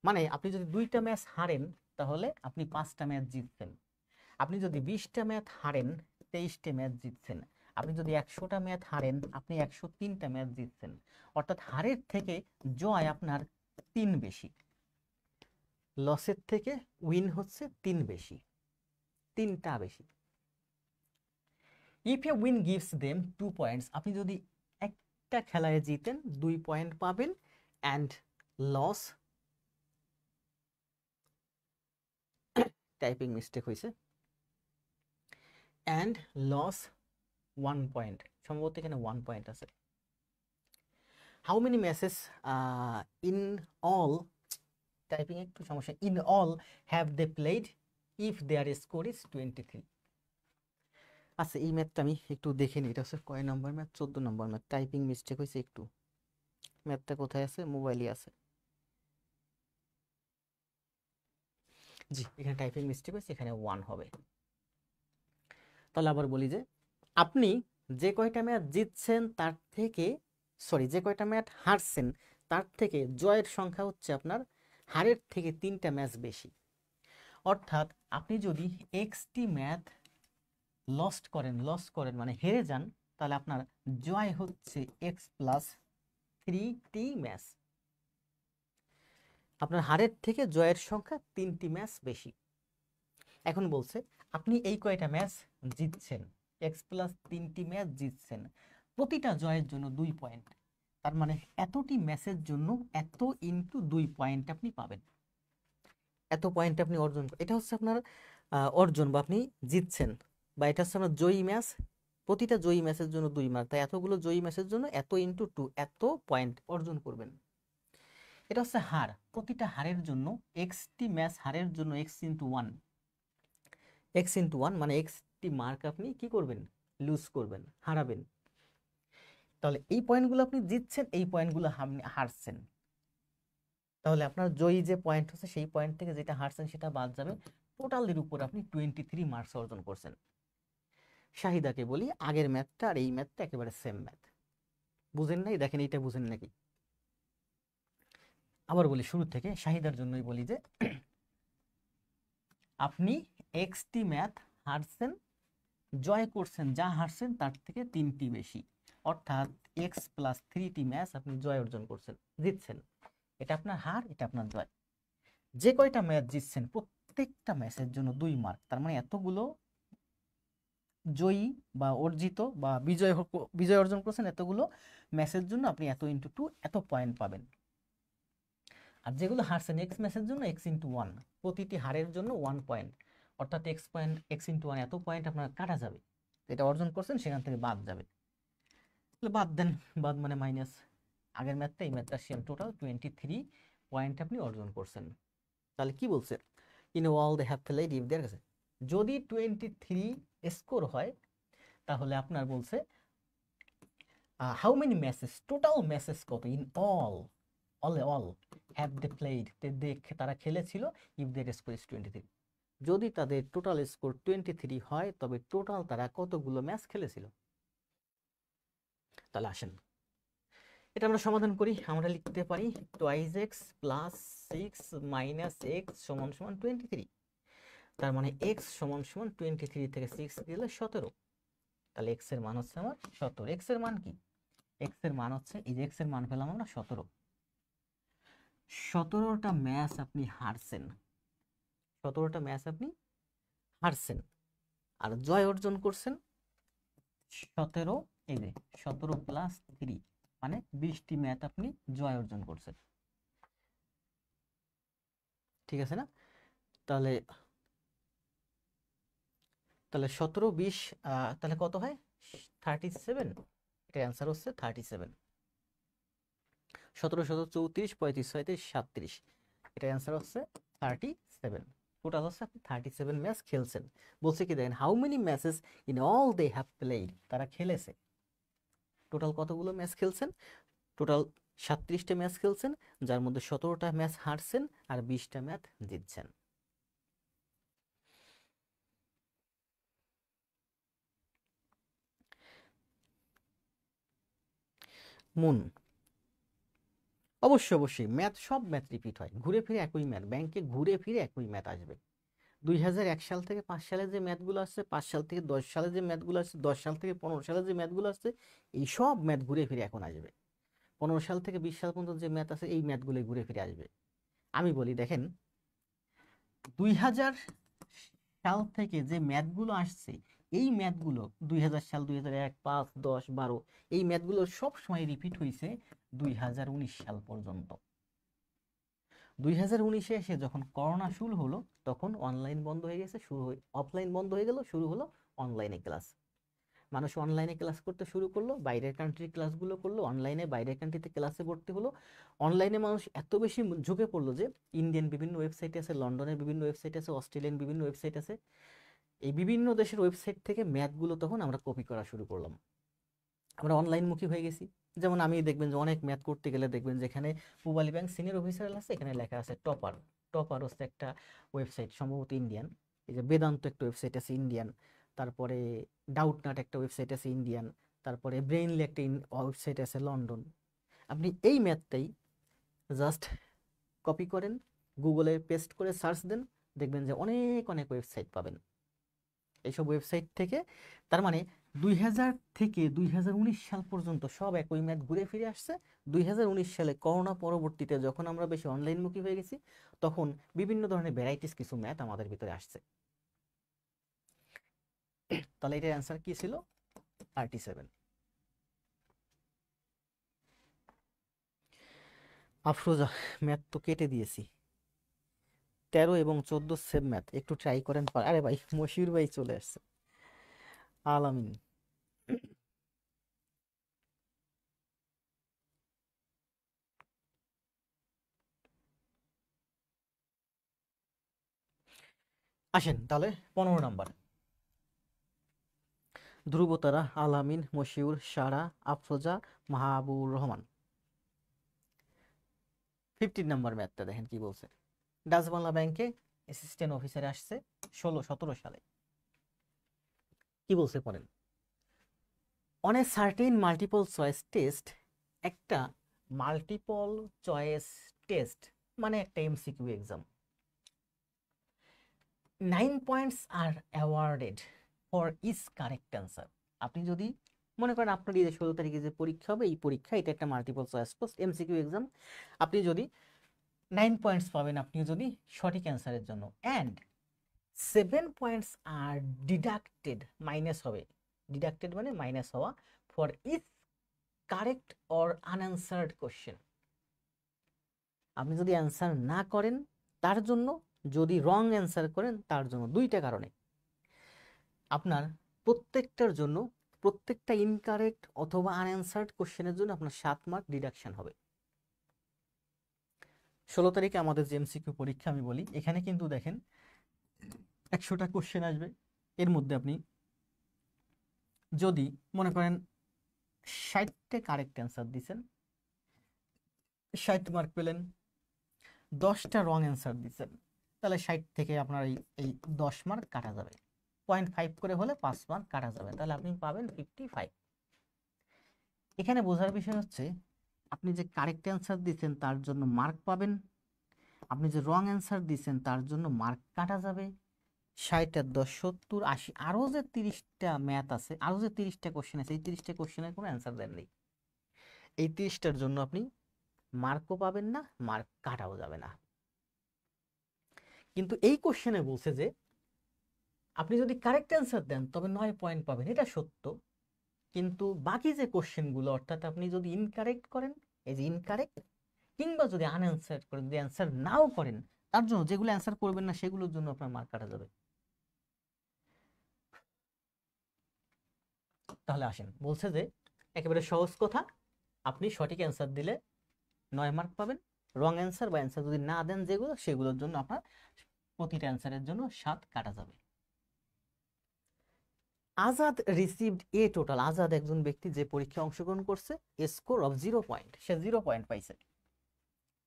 মানে আপনি যদি 2টা ম্যাচ হারেন তাহলে আপনি 5টা ম্যাচ জিতছেন, আপনি যদি 20টা ম্যাচ হারেন 23টা ম্যাচ জিতছেন, আপনি যদি 100টা ম্যাচ হারেন আপনি 103টা ম্যাচ জিতছেন। অর্থাৎ হারের থেকে জয় আপনার 3 বেশি, লসের থেকে উইন হচ্ছে 3 বেশি, 3টা বেশি। If a win gives them 2 points, আপনি যদি একটা খেলায় জিতেন 2 পয়েন্ট পাবেন, অ্যান্ড লস, টাইপিং মিস্টেক হয়েছে, অ্যান্ড লস 1 পয়েন্ট, সম্ভবত এখানে 1 পয়েন্ট আছে। How many matches in all, typing একটু সমস্যা, in all have they played if their score is 23। আচ্ছা, এই ম্যাথটা আমি একটু দেখে নিই, এটা হচ্ছে কয় নম্বর ম্যাথ? 14 নম্বর ম্যাথ। টাইপিং মিস্টেক হয়েছে একটু, ম্যাথটা কোথায় আছে? মোবাইলে আছে। জি, এখানে টাইপিং মিস্টেক হয়েছে, এখানে 1 হবে। তাহলে আবার বলি যে আপনি যে কয়টা ম্যাচ জিতছেন তার থেকে, সরি, যে কয়টা ম্যাচ হারছেন তার থেকে জয়ের সংখ্যা হচ্ছে আপনার হারের থেকে 3টা ম্যাচ বেশি। অর্থাৎ আপনি যদি এক্সটি ম্যাচ লস করেন মানে হেরে যান, তাহলে আপনার জয় হচ্ছে এক্স প্লাস 3টি ম্যাচ। আপনার হারের থেকে জয়ের সংখ্যা 3টি ম্যাচ বেশি। এখন বলছে আপনি এই কয়টা ম্যাচ জিতছেন, এক্স প্লাস 3টি ম্যাচ জিতছেন, প্রতিটা জয়ের জন্য 2 পয়েন্ট। তার মানে এতটি ম্যাচের জন্য এত ইনটু 2 পয়েন্ট আপনি পাবেন, এত পয়েন্ট আপনি অর্জন। এটা হচ্ছে আপনার অর্জন বা আপনি জিতছেন, বা এটা হচ্ছে আপনার জয়ী ম্যাচ, প্রতিটা জয়ী ম্যাচের জন্য 2 মার্ক, তাই এতগুলো জয়ী ম্যাচের জন্য এত ইনটু 2 এত পয়েন্ট অর্জন করবেন। এটা হচ্ছে হার, প্রতিটা হারের জন্য এক্সটি ম্যাচ হারের জন্য এক্স ইন্টু 1, এক্স ইন্টু 1 মানে এক্সটি মার্ক আপনি কি করবেন, লুজ করবেন, হারাবেন। তাহলে এই পয়েন্টগুলো আপনি জিতছেন, এই পয়েন্টগুলো আপনি হারছেন। তাহলে আপনার জয়ী যে পয়েন্ট হচ্ছে সেই পয়েন্ট থেকে যেটা হারছেন সেটা বাদ যাবে, টোটালের উপর আপনি 23 মার্কস অর্জন করছেন। শাহিদাকে বলি আগের ম্যাথটা আর এই ম্যাথটা একেবারে সেম ম্যাথ, বুঝেন নাই? দেখেন এইটা বুঝেন নাকি? আবার বলি শুরু থেকে, শাহিদার জন্যই বলি যে আপনি এক্সটি ম্যাথ হারছেন, জয় করছেন, যা হারছেন তার থেকে 3টি বেশি, অর্থাৎ এক্স প্লাস 3টি ম্যাচ আপনি জয় অর্জন করছেন, জিতছেন। এটা আপনার হার, এটা আপনার জয়। যে কয়টা ম্যাচ জিতছেন প্রত্যেকটা ম্যাচের জন্য 2 মার্ক, তার মানে এতগুলো জয়ী বা অর্জিত বা বিজয় অর্জন করেছেন এতগুলো ম্যাচের জন্য আপনি এত ইন্টু 2 এত পয়েন্ট পাবেন। আর যেগুলো হারছেন এক্স ম্যাচের জন্য এক্স ইন্টু 1, প্রতিটি হারের জন্য 1 পয়েন্ট, অর্থাৎ এক্স ইন্টু 1 এত পয়েন্ট আপনার কাটা যাবে, এটা অর্জন করছেন সেখান থেকে বাদ যাবে। তাহলে বাদ দেন, বাদ মানে মাইনাস, আগের ম্যাথটা এই ম্যাথটা সেম, টোটাল 23 পয়েন্ট আপনি অর্জন করছেন। তাহলে কি বলছে, in all they have played if their কাছে যদি 23 স্কোর হয়, তাহলে আপনার বলছে how many matches, total matches কত, in all all have they played, তারা খেলেছিল, ইফ দেয়ার স্কোর ইজ 23, যদি তাদের টোটাল স্কোর 23 হয় তবে টোটাল তারা কতগুলো ম্যাচ খেলেছিল। তাহলে আসেন এটা আমরা সমাধান করি। আমরা লিখতে পারি twice x plus 6 minus x সমান সমান 23, তার মানে এক্স সমান সমান 23 থেকে 6 গেলে 17, তাহলে এক্স এর মান হচ্ছে আমার 17। এক্স এর মান কি, এক্স এর মান হচ্ছে এই যে এক্স এর মান পেলাম আমরা 17, 17টা ম্যাচ আপনি হারছেন, 17টা ম্যাচ আপনি হারছেন, আর জয় অর্জন করছেন 17, এই যে 17 প্লাস 3 মানে 20টি ম্যাচ আপনি জয় অর্জন করছেন, ঠিক আছে না? তাহলে তাহলে 17 20 তাহলে কত হয় 37, এটা অ্যান্সার হচ্ছে 37। 17 17 34 35 37 37, এটা অ্যান্সার হচ্ছে 37। টোটাল হচ্ছে আপনি 37 ম্যাচ খেলছেন। বলছে কি দেখেন, how many matches in all they have played, তারা খেলেছে, টোটাল কতগুলো ম্যাচ খেলছেন, টোটাল 37টা ম্যাচ খেলছেন, যার মধ্যে 17টা ম্যাচ হারছেন আর 20টা ম্যাচ জিতছেন। মুন, অবশ্যই অবশ্যই ম্যাথ, সব ম্যাথ রিপিট হয়, ঘুরে ফিরে একই ম্যাথ, ব্যাংকে ঘুরে ফিরে একই ম্যাথ আসবে। 2001 সাল থেকে 5 সালে যে ম্যাথগুলো আসছে, 5 সাল থেকে 10 সালে যে ম্যাথগুলো আসছে, 10 সাল থেকে 15 সালে যে ম্যাথগুলো আসছে, এই সব ম্যাথ ঘুরে ফিরে এখন আসবে। 15 সাল থেকে 20 সাল পর্যন্ত যে ম্যাথ আছে এই ম্যাথগুলো ঘুরে ফিরে আসবে। আমি বলি দেখেন, 2000 সাল থেকে যে ম্যাথগুলো আসছে এই ম্যাথগুলো 2000 সাল, 2001, 5, 10, 12 এই ম্যাথগুলো সব সময় রিপিট হয়েছে 2019 সাল পর্যন্ত। 2019-এ এসে যখন করোনা শুরু হলো তখন অনলাইন বন্ধ হয়ে গেছে, অফলাইন বন্ধ হয়ে গেল, শুরু হলো অনলাইনে ক্লাস। মানুষ অনলাইনে ক্লাস করতে শুরু করলো, বাইরের কান্ট্রির ক্লাসগুলো করলো, অনলাইনে বাইরের কান্ট্রিতে ক্লাসে ভর্তি হলো। অনলাইনে মানুষ এত বেশি ঝুঁকে পড়লো যে ইন্ডিয়ান বিভিন্ন ওয়েবসাইট আছে, লন্ডনের বিভিন্ন ওয়েবসাইট আছে, অস্ট্রেলিয়ান বিভিন্ন ওয়েবসাইট আছে, এই বিভিন্ন দেশের ওয়েবসাইট থেকে ম্যাথগুলো তখন আমরা কপি করা শুরু করলাম, আমরা অনলাইনমুখী হয়ে গেছি। যেমন আমি দেখবেন যে অনেক ম্যাথ করতে গেলে দেখবেন যেখানে পূবালী ব্যাংক সিনিয়র অফিসার আছে এখানে লেখা আছে টপার, টপার হচ্ছে একটা ওয়েবসাইট সম্ভবত ইন্ডিয়ান, এই যে বেদান্ত একটা ওয়েবসাইট আছে ইন্ডিয়ান, তারপরে ডাউটনাট একটা ওয়েবসাইট আছে ইন্ডিয়ান, তারপরে ব্রেইনলি একটা ওয়েবসাইট আছে লন্ডন। আপনি এই ম্যাথটাই জাস্ট কপি করেন, গুগলে পেস্ট করে সার্চ দেন, দেখবেন যে অনেক অনেক ওয়েবসাইট পাবেন। এইসব ওয়েবসাইট থেকে। তার মানে 2000 থেকে 2019 সাল পর্যন্ত সব একই ম্যাথ ঘুরে ফিরে আসছে। 2019 সালে করোনা পরবর্তীতে যখন আমরা বেশি অনলাইনমুখী হয়ে গেছি, তখন বিভিন্ন ধরনের ভ্যারাইটিস কিছু ম্যাথ আমাদের ভিতরে আসছে। তাহলে এটার অ্যান্সার কি ছিল? 37। আফরোজা, ম্যাথ তো কেটে দিয়েছি। 13 এবং 14 সেম ম্যাথ, একটু ট্রাই করেন। আরে ভাই, মশিউর ভাই চলে আসছে। আলামিন, আসেন তাহলে 15 নাম্বার। ধ্রুবতারা, আলামিন, মশিউর, সারা, আফরোজা, মাহাবুর রহমান। 15 নাম্বার ম্যাথটা দেখেন কি বলছে। ডাচ বাংলা ব্যাংকে অ্যাসিস্ট্যান্ট অফিসারে আসছে 16-17 সালে। কি বলছে পড়েন। On a certain multiple choice test, একটা মাল্টিপল চয়েস টেস্ট মানে একটা MCQ exam, 9 points are awarded for is correct answer. আপনি যদি মনে করেন আপনার এই 16 তারিখে যে পরীক্ষা হবে, এই পরীক্ষা এটা একটা multiple choice post MCQ exam, আপনি যদি 9 পয়েন্টস পাবেন আপনি যদি সঠিক অ্যান্সারের জন্য, and 7 points are deducted, minus হবে, ডিডাক্টেড মানে মাইনাস হওয়া, for is correct or unanswered question. আপনি যদি অ্যান্সার না করেন তার জন্য, যদি রং অ্যান্সার করেন তার জন্য, দুইটা কারণে আপনার প্রত্যেকটার জন্য, প্রত্যেকটা ইনকারেক্ট অথবা আনঅ্যান্সার্ড কোশ্চেনের জন্য আপনার 7 মার্ক ডিডাকশন হবে। 16 তারিখে আমাদের যে এমসিকিউ পরীক্ষা আমি বলি, এখানে কিন্তু দেখেন 100টা কোশ্চেন আসবে। এর মধ্যে আপনি যদি মনে করেন 60টা কারেক্ট অ্যান্সার দিচ্ছেন, 60 মার্ক পেলেন। 10টা রং অ্যান্সার দিচ্ছেন, তাহলে 60 থেকে আপনার এই 10 মার্ক কাটা যাবে। 0.5 করে হলে 5 মার্ক কাটা যাবে, তাহলে আপনি পাবেন 55। এখানে বোঝার বিষয় হচ্ছে, আপনি যে কারেক্ট অ্যান্সার দিচ্ছেন তার জন্য মার্ক পাবেন, আপনি যে রং অ্যান্সার দিচ্ছেন তার জন্য মার্ক কাটা যাবে। 60 আর 10 70 80, আরও যে 30টা ম্যাথ আছে, আরও যে 30টা কোশ্চেন আছে, এই 30টা কোশ্চেনের কোনো অ্যান্সার দেন নেই। এই 30টার জন্য আপনি মার্কও পাবেন না, মার্ক কাটাও যাবে না। কিন্তু এই কোশ্চেনে বলছে যে আপনি যদি কারেক্ট অ্যান্সার দেন তবে 9 পয়েন্ট পাবেন, এটা সত্য। কিন্তু বাকি যে কোশ্চেনগুলো, অর্থাৎ আপনি যদি ইনকারেক্ট করেন, এই যে ইনকারেক্ট, কিংবা যদি আনঅ্যান্সার করেন, যদি অ্যান্সার নাও করেন, তার জন্য, যেগুলো অ্যান্সার করবেন না সেগুলোর জন্য আপনার মার্ক কাটা যাবে। তাহলে আসেন, বলছে যে একেবারে সহজ কথা, আপনি সঠিক অ্যান্সার দিলে 9 মার্ক পাবেন, রং অ্যান্সার বা অ্যান্সার যদি না দেন যেগুলো, সেগুলোর জন্য আপনার প্রতিটা অ্যান্সারের জন্য 7 কাটা যাবে। Azad received a total, Azad একজন ব্যক্তি যে পরীক্ষায় অংশগ্রহণ করছে, score of 0 point, say 0 point পাইছে।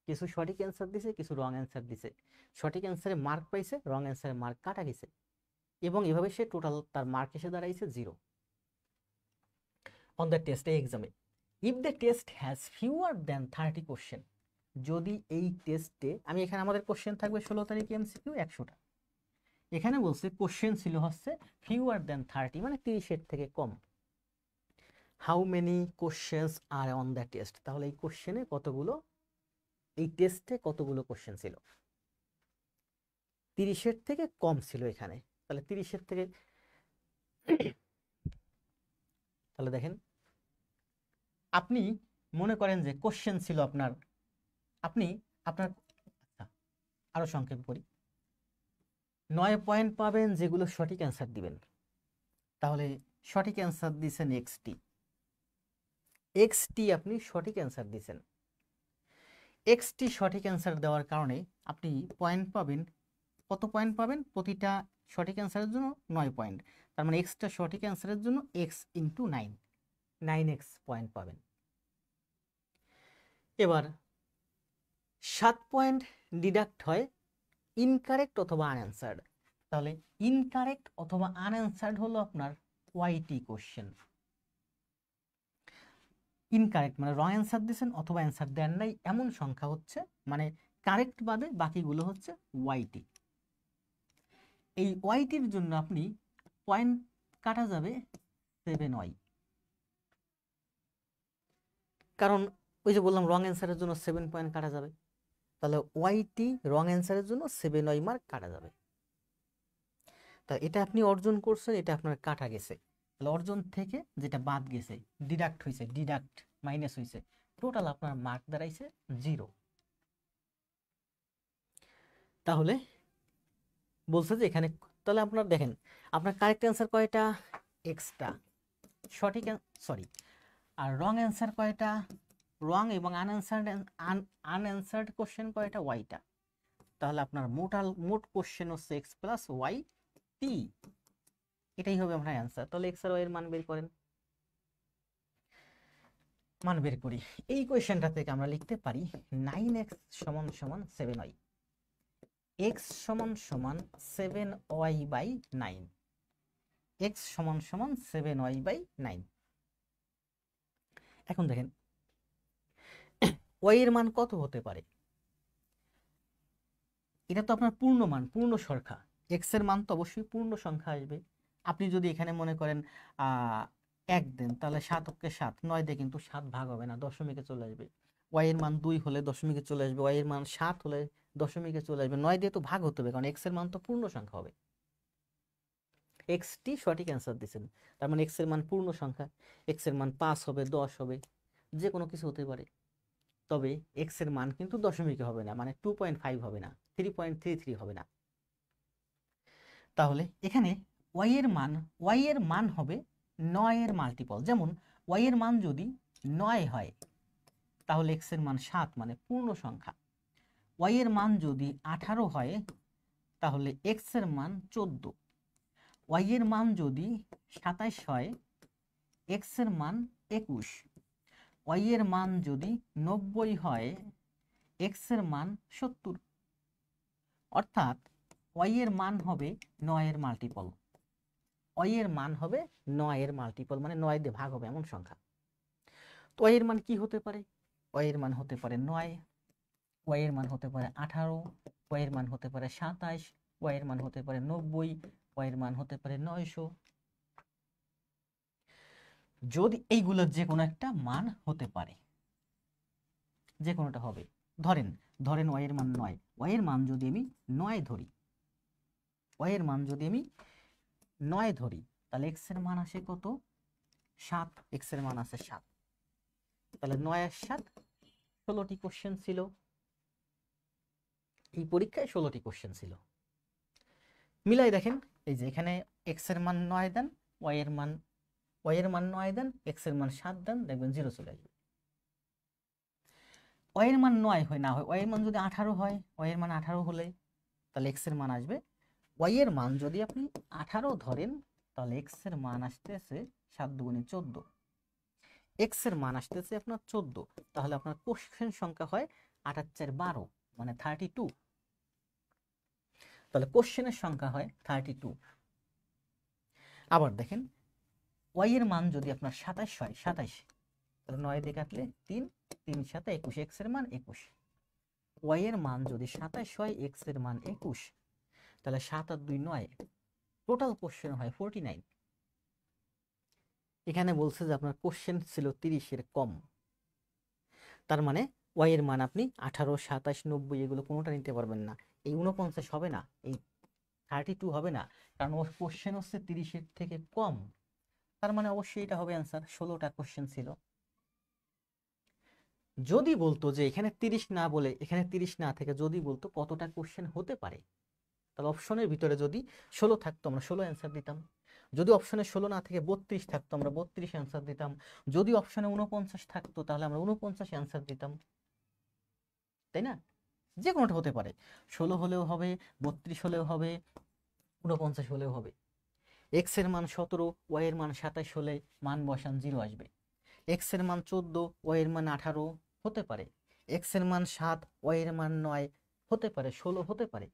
কিছু সঠিক অ্যান্সার দিছে, কিছু রং অ্যান্সার দিছে, সঠিক অ্যান্সারে মার্ক পাইছে, রং অ্যান্সারে মার্ক কাটা গেছে, এবং এভাবে সে টোটাল তার মার্ক এসে দাঁড়াইছে 0 অন দ্য টেস্ট, এই এক্সামে। If the test has fewer than 30 question, যদি এই টেস্টে, আমি এখানে আমাদের কোশ্চেন থাকবে 16 তারিখে এমসিকিউ 100টা, এখানে বলছে কোশ্চেন ছিল হচ্ছে ফিউয়ার দ্যান 30, মানে 30-এর থেকে কম। How many questions are on the test, তাহলে এই কোশ্চেনে কতগুলো, এই টেস্টে কতগুলো কোশ্চেন ছিল? 30-এর থেকে কম ছিল এখানে, তাহলে 30-এর থেকে, তাহলে দেখেন, আপনি মনে করেন যে কোশ্চেন ছিল আপনার, আপনি আপনার, আচ্ছা, আরো সংক্ষেপ করি, 9 পয়েন্ট পাবেন যেগুলো সঠিক অ্যান্সার দিবেন। তাহলে সঠিক অ্যান্সার দিয়েছেন এক্সটি, এক্সটি আপনি সঠিক অ্যান্সার দিয়েছেন। এক্সটি সঠিক অ্যান্সার দেওয়ার কারণে আপনি পয়েন্ট পাবেন, কত পয়েন্ট পাবেন? প্রতিটা সঠিক অ্যান্সারের জন্য 9 পয়েন্ট, তার মানে এক্সটা সঠিক অ্যান্সারের জন্য এক্স ইন্টু 9, 9x পয়েন্ট পাবেন। এবার 7 পয়েন্ট ডিডাক্ট হয় ইনকারেক্ট অথবা আনঅ্যান্সার্ড, তাহলে ইনকারেক্ট অথবা আনঅ্যান্সার্ড হলো আপনার ওয়াইটি কোশ্চেন। ইনকারেক্ট মানে রং অ্যান্সার দিয়েছেন অথবা অ্যান্সার দেন নাই, এমন সংখ্যা হচ্ছে, মানে কারেক্ট বাদে বাকিগুলো হচ্ছে ওয়াইটি। এই ওয়াইটির জন্য আপনি পয়েন্ট কাটা যাবে 7y, কারণ ওই যে বললাম রং অ্যান্সারের জন্য 7 পয়েন্ট কাটা যাবে, তাহলে ওয়াইটি রং অ্যান্সারের জন্য 7y মার্ক কাটা যাবে। তা এটা আপনি অর্জন করছেন, এটা আপনার কাটা গেছে, তাহলে অর্জন থেকে যেটা বাদ গেছে ডিডাক্ট হয়েছে, ডিডাক্ট মাইনাস হয়েছে, টোটাল আপনার মার্ক দাঁড়াইছে 0। তাহলে বলছে যে এখানে, তাহলে আপনার দেখেন আপনার কারেক্ট অ্যান্সার কয়টা, এক্সটা সঠিক, সরি, আর রং অ্যান্সার কয়টা, রং এবং আনঅ্যান্সার্ড কোশ্চেন কয়টা, ওয়াইটা। তাহলে আপনার মোট কোশ্চেন হচ্ছে এক্স প্লাস ওয়াই টি, এটাই হবে আপনার অ্যান্সার। তাহলে এক্স আর ওয়াই এর মান বের করেন, মান বের করি। এই কোয়েশ্চেনটা থেকে আমরা লিখতে পারি 9x সমান সমান 7y, x সমান সমান 7y বাই 9, x সমান সমান 7y বাই 9। এখন দেখেন y এর মান কত হতে পারে, এটা তো আপনার পূর্ণ মান, পূর্ণ সংখ্যা, x এর মান তো অবশ্যই পূর্ণ সংখ্যা আসবে। আপনি যদি এখানে মনে করেন 1 দেন, তাহলে 7 অক্ষে 7, 9 দিয়ে কিন্তু 7 ভাগ হবে না, দশমিকে চলে আসবে। y এর মান 2 হলে দশমিকে চলে আসবে, y এর মান 7 হলে দশমিকে চলে আসবে, 9 দিয়ে তো ভাগ হতে হবে, কারণ x এর মান তো পূর্ণ সংখ্যা হবে। x টি সঠিক অ্যান্সার দিচ্ছেন, তার মানে x এর মান পূর্ণ সংখ্যা, x এর মান 5 হবে, 10 হবে, যে কোনো কিছু হতে পারে। তবে x এর মান কিন্তু দশমিকে হবে না, মানে 2.5 হবে না, 3.33 হবে না। তাহলে এখানে y এর মান হবে 9 এর মাল্টিপল। যেমন y এর মান যদি 9 হয় তাহলে x এর মান 7, মানে পূর্ণ সংখ্যা। y এর মান যদি 18 হয় তাহলে x এর মান 14, y এর মান যদি 27 হয় x এর মান 21, y এর মান যদি 90 হয় x এর মান 70। অর্থাৎ y এর মান হবে 9 এর মাল্টিপল, y এর মান হবে 9 এর মাল্টিপল, মানে 9 দিয়ে ভাগ হবে এমন সংখ্যা। তো y এর মান কি হতে পারে, y এর মান হতে পারে 9, y এর মান হতে পারে 18, y এর মান হতে পারে 27, y এর মান হতে পারে 90, y এর মান হতে পারে 900। যদি এইগুলোর যে কোনো একটা মান হতে পারে, যে কোনোটা হবে। ধরেন y এর মান 9, y এর মান যদি আমি 9 ধরি, y এর মান যদি আমি 9 ধরি, তাহলে x এর মান আসে কত, 7, x এর মান আছে 7, তাহলে 9 আর 7 16টি কোশ্চেন ছিল, এই পরীক্ষায় 16টি কোশ্চেন ছিল। মিলাই দেখেন, এই যে এখানে x এর মান 9 দেন, y এর মান 9 দেন, x এর মান 7 দেন, দেখবেন 0 চলে আসবে। y এর মান 9 হয় না হয়, y এর মান যদি 18 হয়, y এর মান 18 হলে তাহলে x এর মান আসবে, y এর মান যদি আপনি 18 ধরেন তাহলে x এর মান আসতেছে 7 দুগুণে 14, x এর মান আসতেছে আপনার 14, তাহলে আপনার কোশ্চেন সংখ্যা হয় 8 আর 4 12, মানে 32। তাহলে কোশ্চেনের সংখ্যা হয় 32। আবার দেখেন y এর মান যদি আপনার 27 হয়, 27, তাহলে 9 দিয়ে কাটলে 3, 3 7 21, x এর মান 21। y এর মান যদি 27 হয়, x এর মান 21, তাহলে 7 আর 2 9, টোটাল কোশ্চেন হয় 49। এখানে বলছে যে আপনার কোশ্চেন ছিল 30 এর কম, তার মানে y এর মান আপনি 18, 27, 90 এগুলো কোনোটা নিতে পারবেন না, এই 49 হবে না, এই 32 হবে না, কারণ ওর কোশ্চেন হচ্ছে 30 এর থেকে কম, তার মানে অবশ্যই এটা হবে অ্যান্সার। 16টা কোশ্চেন ছিল। যদি বলতো যে এখানে 30 না বলে, এখানে 30 না থেকে যদি বলতো কতটা কোশ্চেন হতে পারে, তাহলে অপশনের ভিতরে যদি 16 থাকতো আমরা 16 অ্যান্সার দিতাম, যদি অপশনে 16 না থেকে 32 থাকতো আমরা 32 অ্যান্সার দিতাম, যদি অপশনে 49 থাকতো তাহলে আমরা 49 অ্যান্সার দিতাম, তাই না? যে কোনোটা হতে পারে, 16 হলেও হবে, 32 হলেও হবে, 49 হলেও হবে। x এর মান 17, y এর মান 27 হলে মান বসান 0 আসবে। x এর মান 14, y এর মান 18 হতে পারে, x এর মান 7, y এর মান 9 হতে পারে, 16 হতে পারে।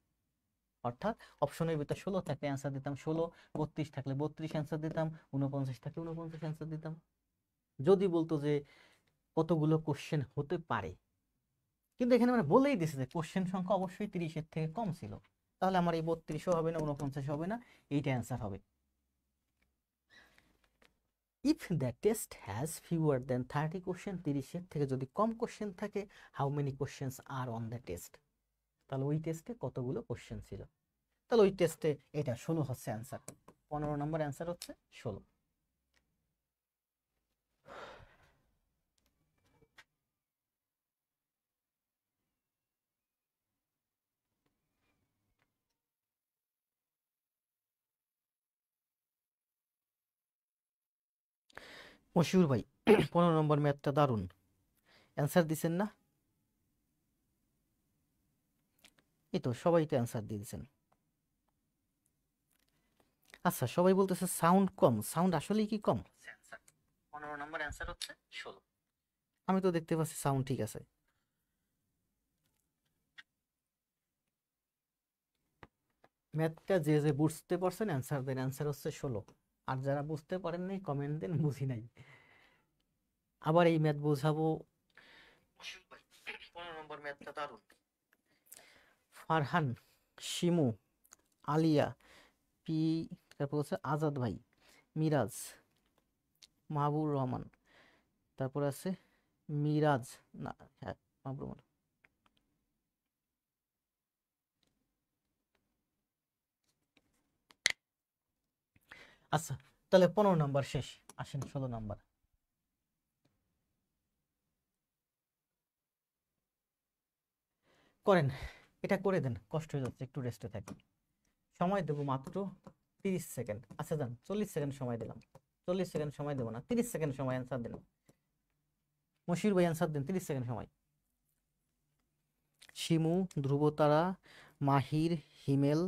অর্থাৎ অপশনের ভিতর 16 থাকলে অ্যান্সার দিতাম 16, 32 থাকলে 32 অ্যান্সার দিতাম, 49 থাকলে 49 অ্যান্সার দিতাম। যদি বলতো যে কতগুলো কোশ্চেন হতে পারে, কিন্তু এখানে মানে বলেই দিছে যে কোশ্চেন সংখ্যা অবশ্যই 30 এর থেকে কম ছিল, তাহলে আমার এই 32ও হবে না, 49 হবে না, এইটা অ্যান্সার হবে। If the test has fewer than 30 question, 30-এর থেকে যদি কম কোশ্চেন থাকে, how many questions are on the test, তাহলে ওই টেস্টে কতগুলো কোশ্চেন ছিল। তাহলে ওই টেস্টে এটা 16 হচ্ছে অ্যান্সার, 15 নম্বর অ্যান্সার হচ্ছে 16। মশিউর ভাই 15 নম্বর ম্যাথটা দারুণ, অ্যান্সার দিছেন না? এই তো সবাই তো অ্যান্সার দিয়ে দিছেন। আচ্ছা, সবাই বলতেছে সাউন্ড কম, সাউন্ড আসলেই কি কম? 15 নম্বর অ্যান্সার হচ্ছে 16। আমি তো দেখতে পাচ্ছি সাউন্ড ঠিক আছে। ম্যাথটা যে যে বুঝতে পারছেন অ্যান্সার দেন, অ্যান্সার হচ্ছে 16। আর যারা বুঝতে পারেন নাই কমেন্ট দেন বুঝি নাই। আবার এই ম্যাথ বোঝাবো। 15 নম্বর ম্যাথটা দারুণ। ফারহান, শিমু, আলিয়া, পি, তারপর হচ্ছে আজাদ ভাই, মিরাজ, মাহবুর রহমান, তারপর আছে মিরাজ, না হ্যাঁ মাহবুর রহমান। আচ্ছা, তাহলে 15 নাম্বার শেষ, আসেন 16 নাম্বার। করেন, এটা করে দেন, কষ্ট হয়ে যাচ্ছে, একটু রেস্টে থাকি। সময় দেবো মাত্র 30 সেকেন্ড। আচ্ছা যান, 40 সেকেন্ড সময় দিলাম। 40 সেকেন্ড সময় দেবো না, 30 সেকেন্ড সময় অ্যান্সার দিন। মশির ভাই অ্যান্সার দিন, 30 সেকেন্ড সময়। শিমু, ধ্রুবতারা, মাহির, হিমেল,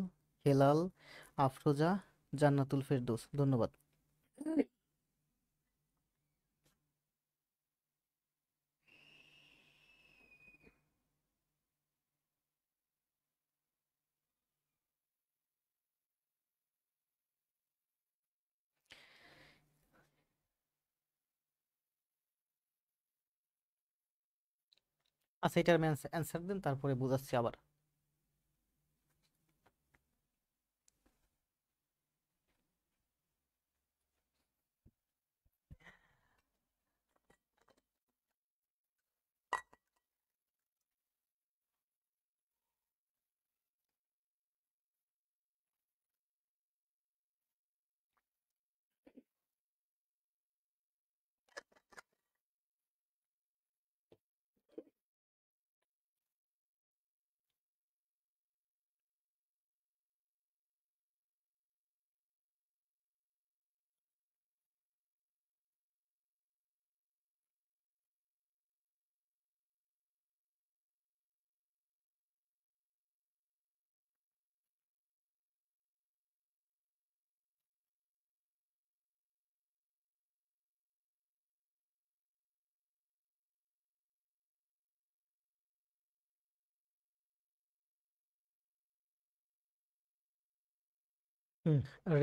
হেলাল, আফরোজা, জান্নাতুল ফেরদৌস। ধন্যবাদ। আচ্ছা, এটার অ্যান্সার দিন, তারপরে বোঝাচ্ছি আবার।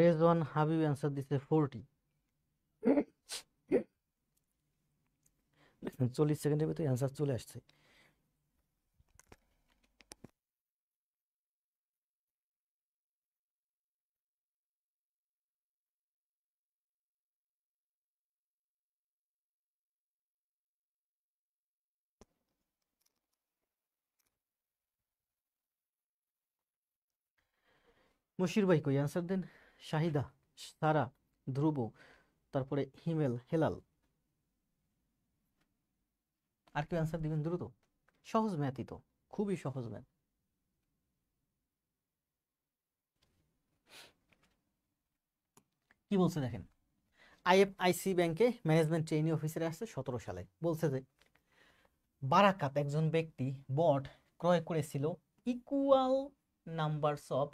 রেজওয়ান হাবিব অ্যান্সার দিচ্ছে 40। 40 সেকেন্ডের ভিতরে অ্যান্সার চলে আসছে। মশির ভাই কই, অ্যান্সার দেন। শাহিদা, সারা, ধ্রুব, তারপরে হিমেল, হেলাল। আর কেউ অ্যান্সার দিবেন দ্রুত? সহজ ম্যাথই তো, খুবই সহজ ম্যাথ। কি বলছে দেখেন, আইএফআইসি ব্যাংকে ম্যানেজমেন্ট ট্রেইনি অফিসারে আসছে 17 সালে। বলছে যে বারাকাত একজন ব্যক্তি বট ক্রয় করেছিল ইকুয়াল নাম্বারস অফ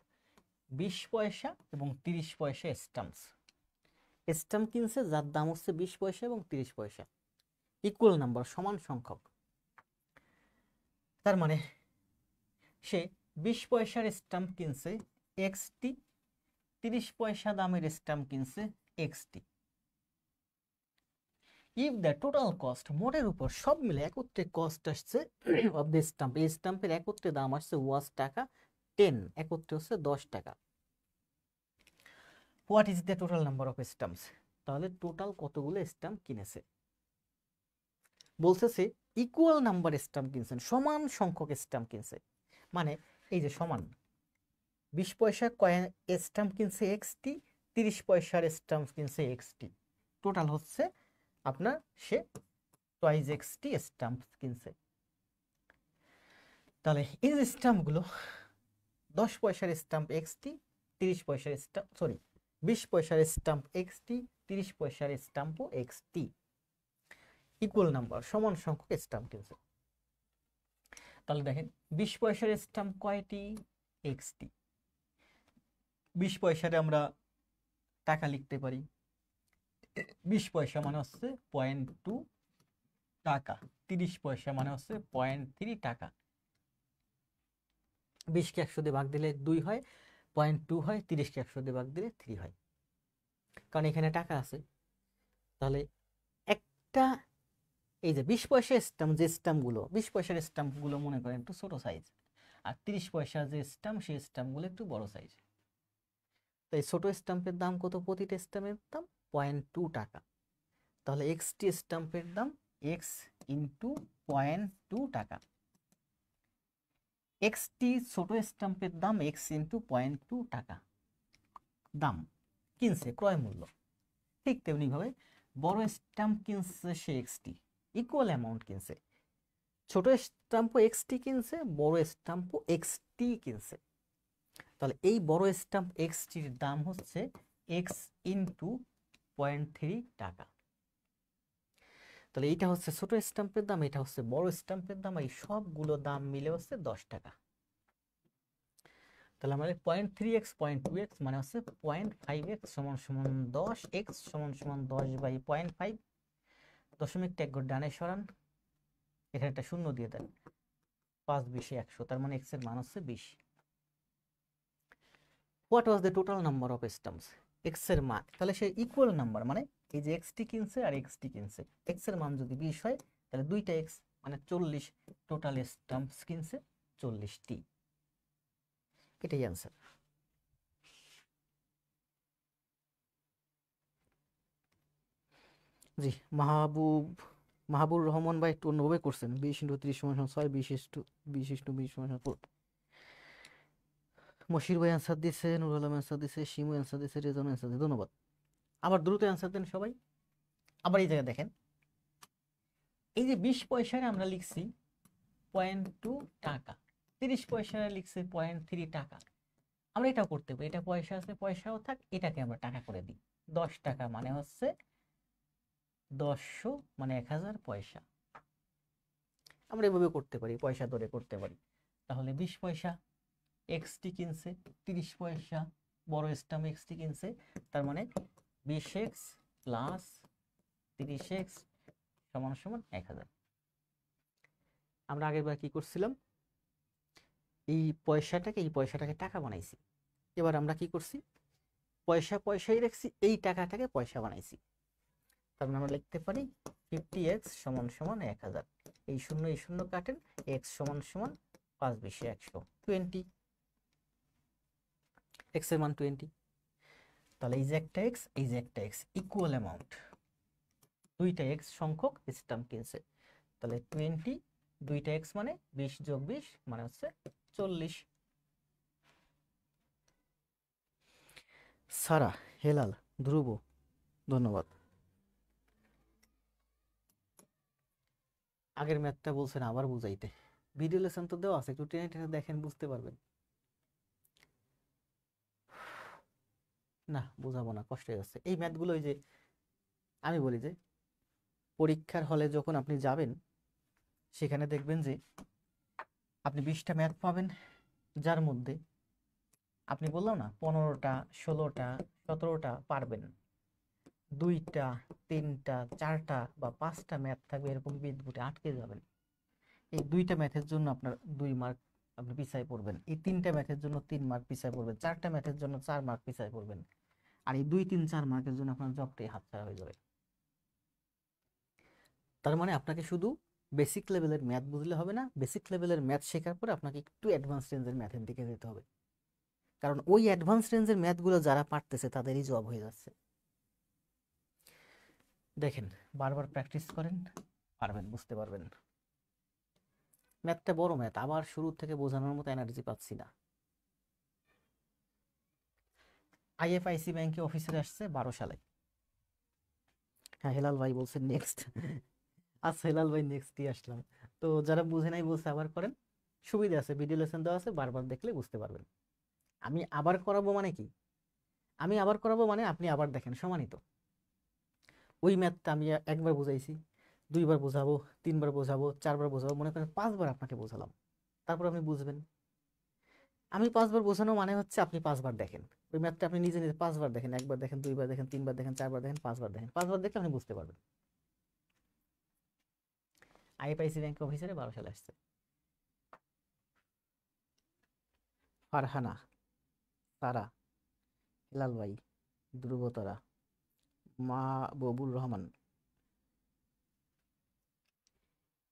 20 পয়সা এবং 30 পয়সা স্টাম্পস। স্টাম্প কিনছে যার দাম হচ্ছে 20 পয়সা এবং 30 পয়সা, ইকুয়াল নাম্বার, সমান সংখ্যক। তার মানে সে 20 পয়সার স্টাম্প কিনছে এক্সটি, 30 পয়সা দামের স্টাম্প কিনছে XT. If the total cost, মোটের উপর সব মিলে একত্রে কস্ট আসছে অফ দ্য স্টাম্প, এই স্টাম্পের একত্রে দাম আসছে ওয়াজ টাকা 10, একত্রে হচ্ছে 10 টাকা। What is the total number of stamps? তাহলে টোটাল কতগুলো স্ট্যাম্প কিনেছে? বলতেছে ইকুয়াল নাম্বার স্ট্যাম্প কিনছেন, সমান সংখ্যক স্ট্যাম্প কিনছে। মানে এই যে সমান, 20 পয়সা কয়েন স্ট্যাম্প কিনছে এক্সটি, 30 পয়সার স্ট্যাম্প কিনছে এক্সটি, টোটাল হচ্ছে আপনার সে টয়েস এক্সটি স্ট্যাম্প কিনছে। তাহলে এই যে স্ট্যাম্পগুলো, 10 পয়সার স্ট্যাম্প এক্সটি, 30 পয়সার স্ট্যাম্প, সরি 20 পয়সার স্ট্যাম্প এক্সটি, 30 পয়সার স্ট্যাম্পও এক্সটি, ইকুয়াল নাম্বার সমান সংখ্যক স্ট্যাম্প কিনছে। তাহলে দেখেন 20 পয়সার স্ট্যাম্প কয়টি? এক্সটি। 20 পয়সারে আমরা টাকা লিখতে পারি, 20 পয়সা মানে হচ্ছে 0.2 টাকা, 30 পয়সা মানে হচ্ছে 0.3 টাকা। 20কে 100 দিয়ে ভাগ দিলে 2 হয়, 0.2 হয়, 30কে 100 দিয়ে ভাগ দিলে 3 হয়, কারণ এখানে টাকা আছে। তাহলে একটা এই যে 20 পয়সা স্ট্যাম্প, যে স্ট্যাম্পগুলো 20 পয়সার স্ট্যাম্পগুলো মনে করেন একটু ছোট সাইজ, আর 30 পয়সা যে স্ট্যাম্প সেই স্ট্যাম্পগুলো একটু বড় সাইজ। তাই ছোট স্ট্যাম্পের দাম কত? প্রতিটা স্ট্যাম্পের দাম 0.2 টাকা। তাহলে এক্সটি স্ট্যাম্পের দাম এক্স ইন্টু 0.2 টাকা। এক্সটি ছোট স্ট্যাম্পের দাম এক্স ইন্টু 0.2 টাকা দাম কিনছে, ক্রয় মূল্য। ঠিক তেমনি ভাবে বড় স্ট্যাম্প কিনছে সে এক্সটি, ইকুয়াল অ্যামাউন্ট কিনছে। ছোট স্ট্যাম্পও এক্সটি কিনছে, বড় স্ট্যাম্পও এক্সটি কিনছে। তাহলে এই বড় স্ট্যাম্প এক্সটির দাম হচ্ছে এক্স ইন্টু 0.3 টাকা। তাহলে এইটা হচ্ছে ছোট স্ট্যাম্পের দাম, এটা হচ্ছে বড় স্ট্যাম্পের দাম, এই সবগুলো দাম মিলে হচ্ছে 10 টাকা। তাহলে আমাদের 0.3x 0.2x মানে হচ্ছে 0.5x সমান সমান 10x সমান সমান 10/0.5, দশমিকটা এক ঘর ডানে সরান, এখানে একটা শূন্য দিয়ে দেন, 5 20 100, তার মানে x এর মান হচ্ছে 20। What was the total number of stamps? x এর মান, তাহলে সে ইকুয়াল নাম্বার, মানে এই যে xটি কিনছে আর xটি কিনছে, x এর মান যদি 20 হয় তাহলে দুইটা x মানে 40, টোটাল স্ট্যাম্পস কিনছে 40টি। এটাই অ্যান্সার। জি, মাহবুব রহমান ভাই একটু অন্যভাবে করছেন, 20 × 30 = 6, 20 × 20 = 4। মশির ভাই অ্যান্সার দিছে, নুরুল আলম অ্যান্সার দিছে, শিমু অ্যান্সার দিছে, রেজন অ্যান্সার দিছে, ধন্যবাদ। আবার দ্রুত অ্যান্সার দেন সবাই। আবার এই জায়গায় দেখেন, এই যে 20 পয়সায় আমরা লিখছি 0.2 টাকা, 30 পয়সায় লিখছে 0.3 টাকা। আমরা এটাও করতে পারি, এটা পয়সা আছে, পয়সাও থাক, এটাকে আমরা টাকা করে দিই। 10 টাকা মানে হচ্ছে 10 মানে 1000 পয়সা। আমরা এভাবে করতে পারি, পয়সা ধরে করতে পারি। তাহলে 20 পয়সা এক্সটি কিনছে, 30 পয়সা বড় স্ট্যাম্প এক্সটি কিনছে, তার মানে 20x প্লাস 30x সমান সমান 1000। আমরা আগের বার কি করছিলাম? এই পয়সাটাকে টাকা বানাইছি। এবার আমরা কি করছি? পয়সাই রাখছি, এই টাকাটাকে পয়সা বানাইছি। তার মানে আমরা লিখতে পারি 50x সমান সমান 1000। এই শূন্য কাটেন, x সমান সমান 5 20 100, 20, x এর মান 20। তাহলে এই যে একটা x, এই যে একটা x, ইকুয়াল অ্যামাউন্ট, দুইটা x সংখ্যক স্ট্যাম্প কিনছে। তাহলে 20, দুইটা x মানে 20 + 20 মানে হচ্ছে 40। সারা, হেলাল, ধ্রুব, ধন্যবাদ। আগের ম্যাথটা বলছেন আবার বুঝাইতে, ভিডিও লেসন তো দেওয়া আছে, একটু টেনে টেনে দেখেন, বুঝতে পারবেন। না বুঝাবো না, কষ্ট হয়ে যাচ্ছে এই ম্যাথগুলো। ওই যে আমি বলি যে পরীক্ষার হলে যখন আপনি যাবেন, সেখানে দেখবেন যে আপনি 20টা ম্যাথ পাবেন, যার মধ্যে আপনি বললাম না 15টা 16টা 17টা পারবেন, 2টা 3টা 4টা বা 5টা ম্যাথ থাকবে এরকম বিদ্যুটে আটকে যাবেন। এই 2টা ম্যাথের জন্য আপনার 2 মার্ক আপনি পিছায় পড়বেন, এই 3টা ম্যাথের জন্য 3 মার্ক পিছায় পড়বেন, 4টা ম্যাথের জন্য 4 মার্ক পিছায় পড়বেন, আর এই 2 3 4 মার্কের জন্য আপনার জবটাই হাতছাড়া হয়ে যাবে। তার মানে আপনাকে শুধু বেসিক লেভেলের ম্যাথ বুঝলে হবে না, বেসিক লেভেলের ম্যাথ শেখার পরে আপনাকে একটু অ্যাডভান্স রেঞ্জের ম্যাথের দিকে যেতে হবে, কারণ ওই অ্যাডভান্স রেঞ্জের ম্যাথগুলো যারা পারতেছে তাদেরই জব হয়ে যাচ্ছে। দেখেন, বারবার প্র্যাকটিস করেন, পারবেন, বুঝতে পারবেন। ম্যাথটা বড় ম্যাথ, আবার শুরু থেকে বোঝানোর মতো এনার্জি পাচ্ছি না। আইএফআইসি ব্যাংকে অফিসার আসছে 12 সালে। হ্যাঁ, হেলাল ভাই বলছেন নেক্সট। আচ্ছা হেলাল ভাই নেক্সট দিয়ে আসলাম। তো যারা বুঝে নাই বলছে আবার করেন, সুবিধা আছে, ভিডিও লেসন দেওয়া আছে, বারবার দেখলে বুঝতে পারবেন। আমি আবার করাবো মানে কি, আমি আবার করাবো মানে আপনি আবার দেখেন, সমানই তো। ওই ম্যাথটা আমি একবার বুঝাইছি, দুইবার বোঝাবো, তিনবার বোঝাবো, চারবার বোঝাবো, মনে করেন 5বার আপনাকে বোঝালাম, তারপর আপনি বুঝবেন। আমি 5বার বোঝানো মানে হচ্ছে আপনি 5বার দেখেন ওই ম্যাথটা, আপনি নিজে নিজে 5বার দেখেন, একবার দেখেন, দুইবার দেখেন, তিনবার দেখেন, চারবার দেখেন, 5বার দেখেন, 5বার দেখলে আপনি বুঝতে পারবেন। আইএফআইসি ব্যাংক অফিসারে 12 সালে আসছে। ফারহানা, তারা, হেলাল ভাই, ধ্রুবতারা, Mahbubur Rahman.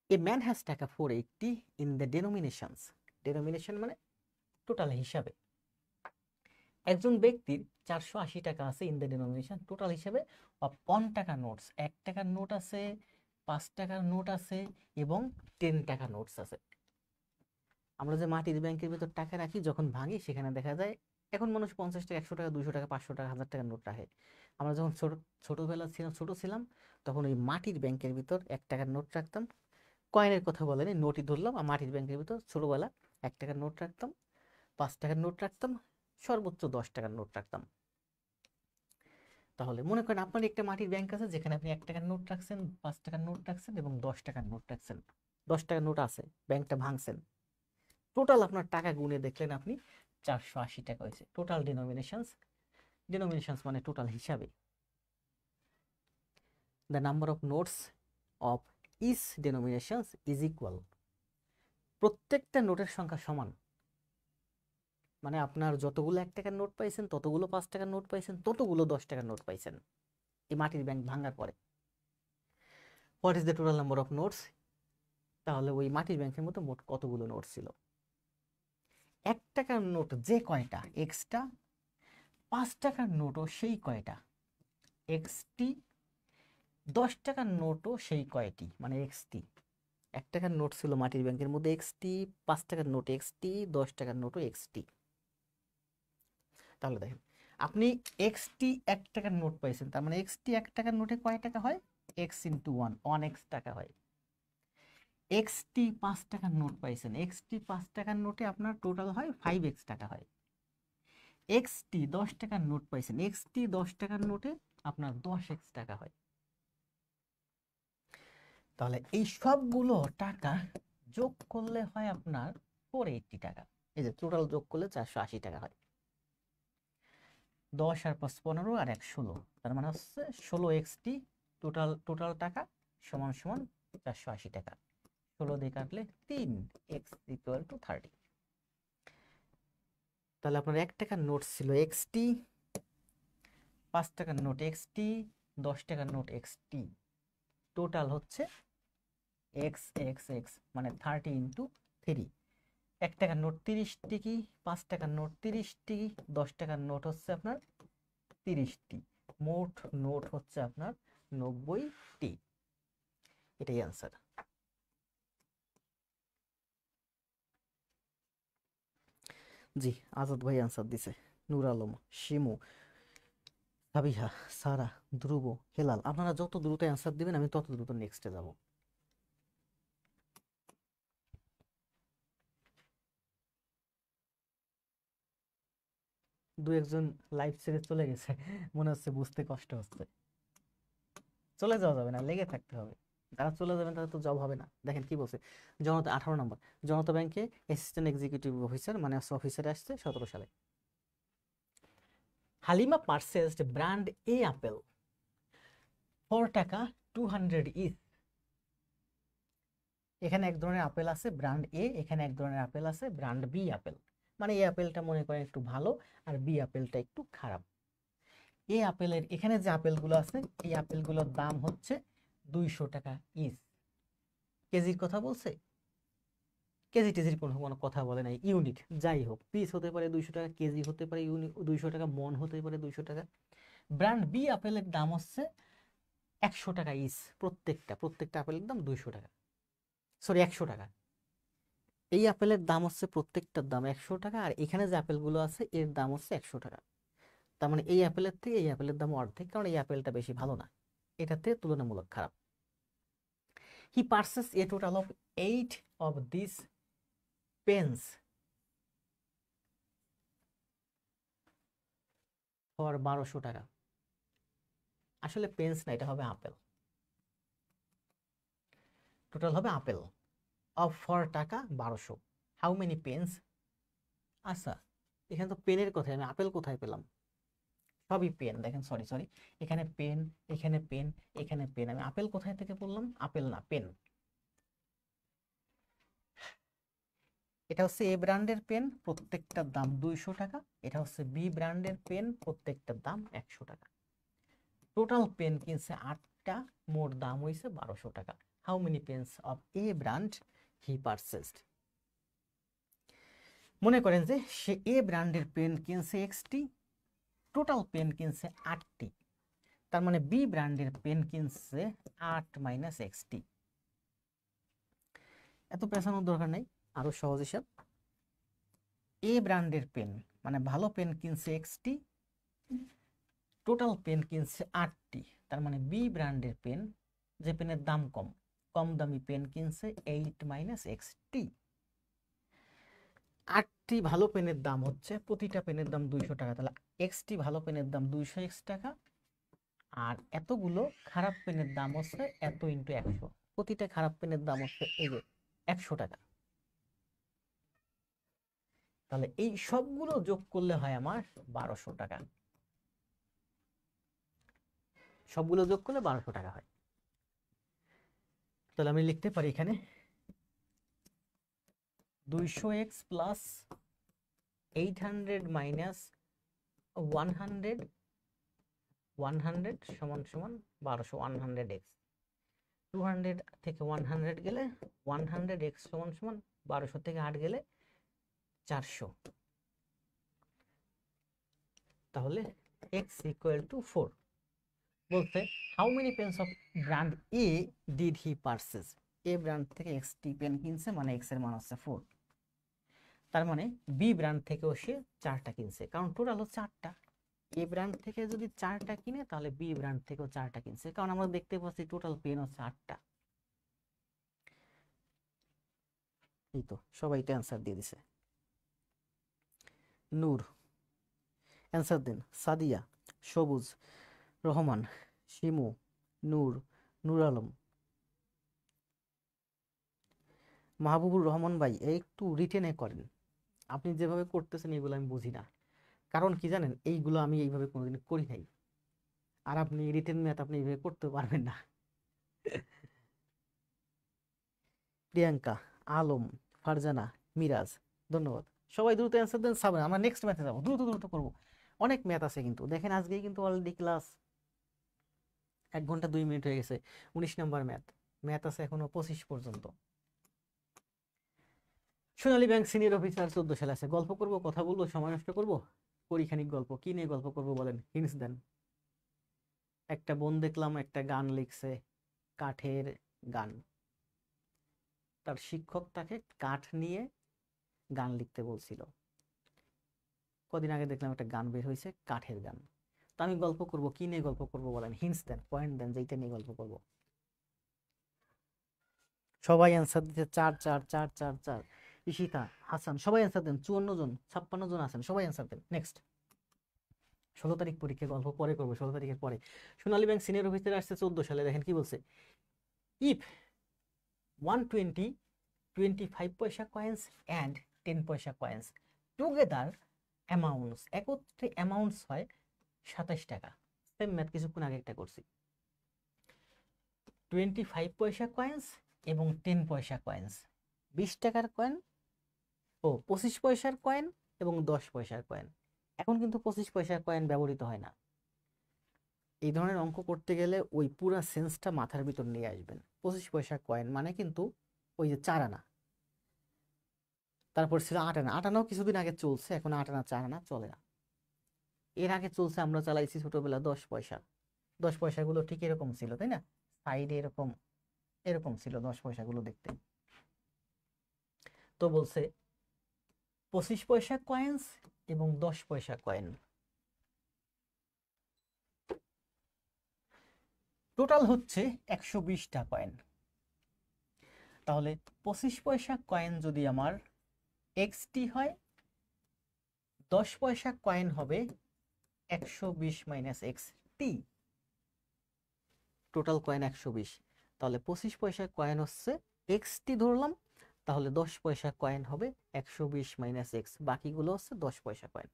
A man has টাকা 480 in the denominations. Denomination মানে টোটাল হিসাবে। একজন ব্যক্তির 480 টাকা আছে ইন দ্য ডেনোমিনেশন টোটাল হিসাবে অফ 1 টাকা নোটস। 1 টাকার নোট আছে, 5 টাকার নোট আছে এবং 10 টাকা নোটস আছে। আমরা যে মাটির ব্যাংকের ভিতর টাকা রাখি, যখন ভাঙি সেখানে দেখা যায় এখন মানুষ 50 টাকা, 100 টাকা, 200 টাকা, 500 টাকা, 1000 টাকার নোট রাখে। আমরা যখন ছোটবেলা ছিলাম, ছোট ছিলাম, তখন ওই মাটির ব্যাংকের ভিতর 1 টাকার নোট রাখতাম। কয়েনের কথা বলেনি, নোটই ধরলাম। আর মাটির ব্যাংকের ভিতর ছোটবেলা 1 টাকার নোট রাখতাম, 5 টাকার নোট রাখতাম, সর্বোচ্চ 10 টাকার নোট রাখতাম। তাহলে মনে করেন আপনার একটা মাটির ব্যাংক আছে যেখানে আপনি 1 টাকার নোট রাখছেন, 5 টাকার নোট রাখছেন এবং 10 টাকার নোট রাখছেন। 10 টাকার নোট আছে, ব্যাংকটা ভাঙছেন, টোটাল আপনার টাকা গুনে দেখলেন আপনি 480 টাকা হয়েছে। টোটাল ডিনোমিনেশনস, ডিনোমিনেশনস মানে টোটাল হিসাবে। The number of notes of each denominations is equal. প্রত্যেকটা নোটের সংখ্যা সমান, মানে আপনার যতগুলো 1 টাকার নোট পাইছেন, ততগুলো 5 টাকার নোট পাইছেন, ততগুলো 10 টাকার নোট পাইছেন এই মাটির ব্যাংক ভাঙার পরে। What is the total number of notes? তাহলে ওই মাটির ব্যাংকের মতো মোট কতগুলো নোট ছিল? 1 টাকার নোট যে কয়টা এক্সট্রা, 5 টাকার নোটও সেই কয়টা এক্সটি, 10 টাকার নোটও সেই কয়টি মানে এক্সটি। 1 টাকার নোট ছিল মাটির ব্যাংকের মধ্যে এক্সটি, 5 টাকার নোট এক্সটি, 10 টাকার নোটও এক্সটি। তাহলে দেখেন, আপনি এক্সটি 1 টাকার নোট পাইছেন, তার মানে এক্সটি 1 টাকার নোটে কয় টাকা হয়? এক্স ইন্টু 1, 1x টাকা হয়। এক্সটি 5 টাকার নোট পাইছেন, এক্সটি 5 টাকার নোটে আপনার টোটাল হয় 5x টাকা হয়। এক্সটি 10 টাকার নোট পাইছেন, এক্সটি 10 টাকার নোটে আপনার 10x টাকা হয়। তাহলে এই সবগুলো টাকা যোগ করলে হয় আপনার 480 টাকা। এই যে টোটাল যোগ করলে 480 টাকা হয়। 10 আর 5 15 আর 1 16, তার মানে হচ্ছে 16x টোটাল টোটাল টাকা সমান সমান 480 টাকা। 16 দিয়ে কাটলে 3x ইকুয়াল টু 30। তাহলে আপনার 1 টাকার নোট ছিল এক্সটি, 5 টাকার নোট এক্সটি, 10 টাকার নোট এক্সটি, টোটাল হচ্ছে এক্স এক্স এক্স মানে 30 ইন্টু 3। 1 টাকার নোট 30 টিকি, 5 টাকার নোট 30 টিকি, 10 টাকার নোট হচ্ছে আপনার 30টি, মোট নোট হচ্ছে আপনার 90টি। এটাই অ্যান্সার। জি, আজাদ ভাই অ্যান্সার দিছে, নূর আলম, শিমু, সাবিহা, সারা, ধ্রুব, হেলাল। আপনারা যত দ্রুত অ্যান্সার দিবেন আমি তত দ্রুত নেক্সটে যাব। দু একজন লাইভ ছেড়ে চলে গেছে, মনে হচ্ছে বুঝতে কষ্ট হচ্ছে। চলে যাওয়া যাবে না, লেগে থাকতে হবে। যারা চলে যাবেন তাদের তো জব হবে না। দেখেন কি বলছে, জনতা 18 নম্বর, জনতা ব্যাংকে অ্যাসিস্ট্যান্ট এক্সিকিউটিভ অফিসার মানে অফিসারে আসছে 17 সালে। হালিমা পারচেজড ব্র্যান্ড এ আপেল 4 টাকা 200 ইস। এখানে এক ধরনের আপেল আছে ব্র্যান্ড এ, এখানে এক ধরনের আপেল আছে ব্র্যান্ড বি আপেল। মানে এ আপেলটা মনে করেন একটু ভালো আর বি আপেলটা একটু খারাপ। এ আপেলের এখানে যে আপেলগুলো আছে এই আপেলগুলোর দাম হচ্ছে 200 টাকা ইস। কেজির কথা বলছে? কেজি টেজির কোনো কোনো কথা বলে নাই, ইউনিট যাই হোক, পিস হতে পারে 200 টাকা, কেজি হতে পারে 200 টাকা, মন হতে পারে 200 টাকা। ব্র্যান্ড বি আপেলের দাম হচ্ছে 100 টাকা ইস, প্রত্যেকটা আপেলের দাম 200 টাকা, সরি 100 টাকা। এই আপেলের দাম হচ্ছে প্রত্যেকটার দাম 100 টাকা, আর এখানে যে আপেলগুলো আছে এর দাম হচ্ছে 100 টাকা। তার মানে এই আপেলের থেকে এই আপেলের দাম অর্ধেক, কারণ এই আপেলটা বেশি ভালো না, এটাতে তুলনামূলক খারাপ। He purchase a total of 8 of this pens for 1200 টাকা। আসলে পেন্স না, এটা হবে আপেল, টোটাল হবে আপেল। অফ ফর টাকা 1200, হাউ মেনি পেন্স? আচ্ছা, এখানে তো পেনের কথাই, আমি আপেল কোথায় পেলাম? সবই পেন, দেখেন সরি সরি, এখানে পেন, এখানে পেন, এখানে পেন, আমি আপেল কোথায় থেকে বললাম? আপেল না, পেন। এটা হচ্ছে এ ব্র্যান্ডের পেন, প্রত্যেকটার দাম 200 টাকা। এটা হচ্ছে বি ব্র্যান্ডের পেন, প্রত্যেকটার দাম 100 টাকা। টোটাল পেন কিনছে 8টা, মোট দাম হয়েছে 1200 টাকা। How many pens of a brand he purchased? মনে করেন যে সে এ ব্র্যান্ডের পেন কিনছে এক্সটি, টোটাল পেন কিনছে 8টি, তার মানে বি ব্র্যান্ডের পেন কিনছে 8 মাইনাস এক্সটি। এত পেছানোর দরকার নেই, আরো সহজ হিসাব। এ ব্র্যান্ডের পেন মানে ভালো পেন কিনছে এক্সটি, টোটাল পেন কিনছে 8টি, তার মানে বি ব্র্যান্ডের পেন, যে পেনের দাম কম, কম দামি পেন কিনছে 8 মাইনাস এক্সটি। 8টি ভালো পেনের দাম হচ্ছে, প্রতিটা পেনের দাম 200 টাকা, তাহলে এক্সটি ভালো পেনের দাম 200 টাকা, আর এতগুলো খারাপ পেনের দাম হচ্ছে এত ইন্টু 100, প্রতিটা খারাপ পেনের দাম হচ্ছে এই যে 100 টাকা। তাহলে এই সবগুলো যোগ করলে হয় আমার 1200 টাকা, সবগুলো যোগ করলে 1200 টাকা হয়। তাহলে আমি লিখতে পারি এখানে 200x প্লাস 800 মাইনাস 100 100 সমান সমান 1200, 100x, 200 থেকে 100 গেলে 100x সমান সমান 1200 থেকে 8 গেলে 400, তাহলে x ইকুয়াল টু 4। বলতে how many pens of brand A did he purchase? A brand থেকে এক্সটি পেন কিনছে, মানে এক্স এর মান হচ্ছে 4। তার মানে বি ব্র্যান্ড থেকেও সে 4টা কিনছে, কারণ টোটাল হচ্ছে 8টা। এ ব্র্যান্ড থেকে যদি 4টা কিনে, তাহলে বি ব্র্যান্ড থেকেও 4টা কিনছে, কারণ আমরা দেখতে পাচ্ছি টোটাল পেন হচ্ছে 8টা। এই তো সবাই এটা অ্যান্সার দিয়ে দিছে। নূর অ্যান্সার দেন। সাদিয়া, সবুজ, রহমান, শিমু, নূর, নূর আলম, মাহবুবুর রহমান ভাই একটু রিটেনে করেন, আপনি যেভাবে করতেছেন এগুলো আমি বুঝি না। কারণ কি জানেন, এইগুলো আমি এইভাবে কোনোদিন করি নাই, আর আপনি রিটেন ম্যাথ আপনি এইভাবে করতে পারবেন না। প্রিয়াঙ্কা, আলম, ফারজানা, মিরাজ, ধন্যবাদ। সবাই দ্রুত অ্যান্সার দেন, সাবধান, আমরা নেক্সট ম্যাথে যাবো, দ্রুত দ্রুত করবো, অনেক ম্যাথ আছে কিন্তু। দেখেন আজকেই কিন্তু অলরেডি ক্লাস 1 ঘন্টা 2 মিনিট হয়ে গেছে, 19 নম্বর ম্যাথ, ম্যাথ আছে এখনো 25 পর্যন্ত। সোনালী ব্যাংক সিনিয়র অফিসার 14 সালে আছে, গল্প করব, কথা বলবো, সময় নষ্ট করবো, করি খানিক গল্প। কি নিয়ে গল্প করবো বলেন, হিন্টস দেন। একটা বোন দেখলাম একটা গান লিখছে, কাঠের গান, তার শিক্ষক তাকে কাঠ নিয়ে গান লিখতে বলছিল। কদিন আগে দেখলাম একটা গান বের হয়েছে, কাঠের গান। তো আমি গল্প করব, কি নিয়ে গল্প করব বলেন, হিন্টস দেন, পয়েন্ট দেন, যেটা নিয়ে গল্প করব। সবাই অ্যান্সার দিতে 4 4 4 4 4। ঈশিতা, হাসান, সবাই অ্যান্সার দেন। 54 জন, 56 জন আছেন, সবাই অ্যান্সার দেন। নেক্সট, 16 তারিখ পরীক্ষা, গল্প পরে করবো, 16 তারিখের পরে। সোনালী ব্যাংক সিনিয়র অফিসার আসছে 14 সালে, দেখেন কি বলছে। ইফ 120 25 পয়সা কয়েন্স অ্যান্ড 10 পয়সা কয়েন্স টুগেদার অ্যামাউন্টস, একত্রে অ্যামাউন্টস হয় 27 টাকা। সেম ম্যাথ কিছুক্ষণ আগে একটা করছি। 25 পয়সা কয়েন্স এবং 10 পয়সা কয়েন্স, 20 টাকার কয়েন ও 25 পয়সার কয়েন এবং 10 পয়সার কয়েন। এখন কিন্তু 25 পয়সার কয়েন ব্যবহৃত হয় না। এই ধরনের অঙ্ক করতে গেলে ওই পুরা সেন্সটা মাথার ভিতর নিয়ে আসবেন। 25 পয়সার কয়েন মানে কিন্তু ওই যে 4 আনা, তারপর ছিল 8 আনা। 8 আনাও কিছুদিন আগে চলছে, এখন 8 আনা 4 আনা চলে না। এর আগে চলছে, আমরা চালাইছি ছোটবেলা 10 পয়সা, 10 পয়সাগুলো ঠিক এরকম ছিল, তাই না? সাইডে এরকম এরকম ছিল 10 পয়সাগুলো দেখতে। তো বলছে 25 পয়সা কয়েন্স এবং 10 পয়সা কয়েন, টোটাল হচ্ছে 120টা কয়েন। তাহলে 25 পয়সা কয়েন যদি আমার এক্সটি হয়, 10 পয়সা কয়েন হবে 120 মাইনাস এক্স টি, টোটাল কয়েন 120। তাহলে 25 পয়সা কয়েন হচ্ছে এক্সটি ধরলাম, তাহলে 10 পয়সা কয়েন হবে 120 মাইনাস এক্স, বাকিগুলো হচ্ছে 10 পয়সা কয়েন।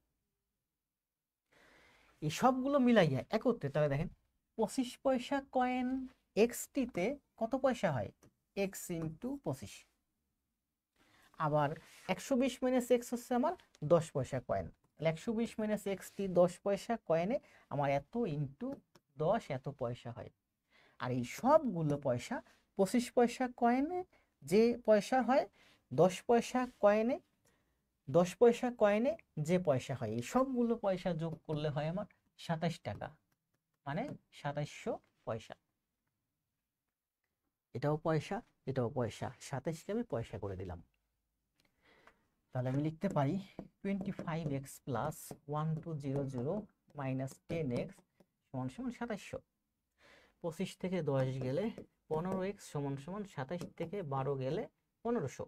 এই সবগুলো মিলাইয়া একত্রে তাহলে দেখেন 25 পয়সা কয়েন এক্সটিতে কত পয়সা হয়, এক্স ইন্টু 25। আবার 120 মাইনাস এক্স হচ্ছে আমার 10 পয়সা কয়েন, 120 মাইনাস এক্সটি 10 পয়সা কয়েনে আমার এত ইন্টু 10 এত পয়সা হয়। আর এই সবগুলো পয়সা 25 পয়সা কয়েনে যে পয়সা হয়, 10 পয়সা কয়েনে 10 পয়সা কয়েনে যে পয়সা হয়, এই সবগুলো পয়সা যোগ করলে হয় আমার 27 টাকা, মানে 2700 পয়সা। এটাও পয়সা, এটাও পয়সা, 27কে আমি পয়সা করে দিলাম। তাহলে আমি লিখতে পারি 25x প্লাস 1200 মাইনাস 10x সমান সমান 2700। 25 থেকে 10 গেলে 15x সমান সমান 27 থেকে 12 গেলে 1500।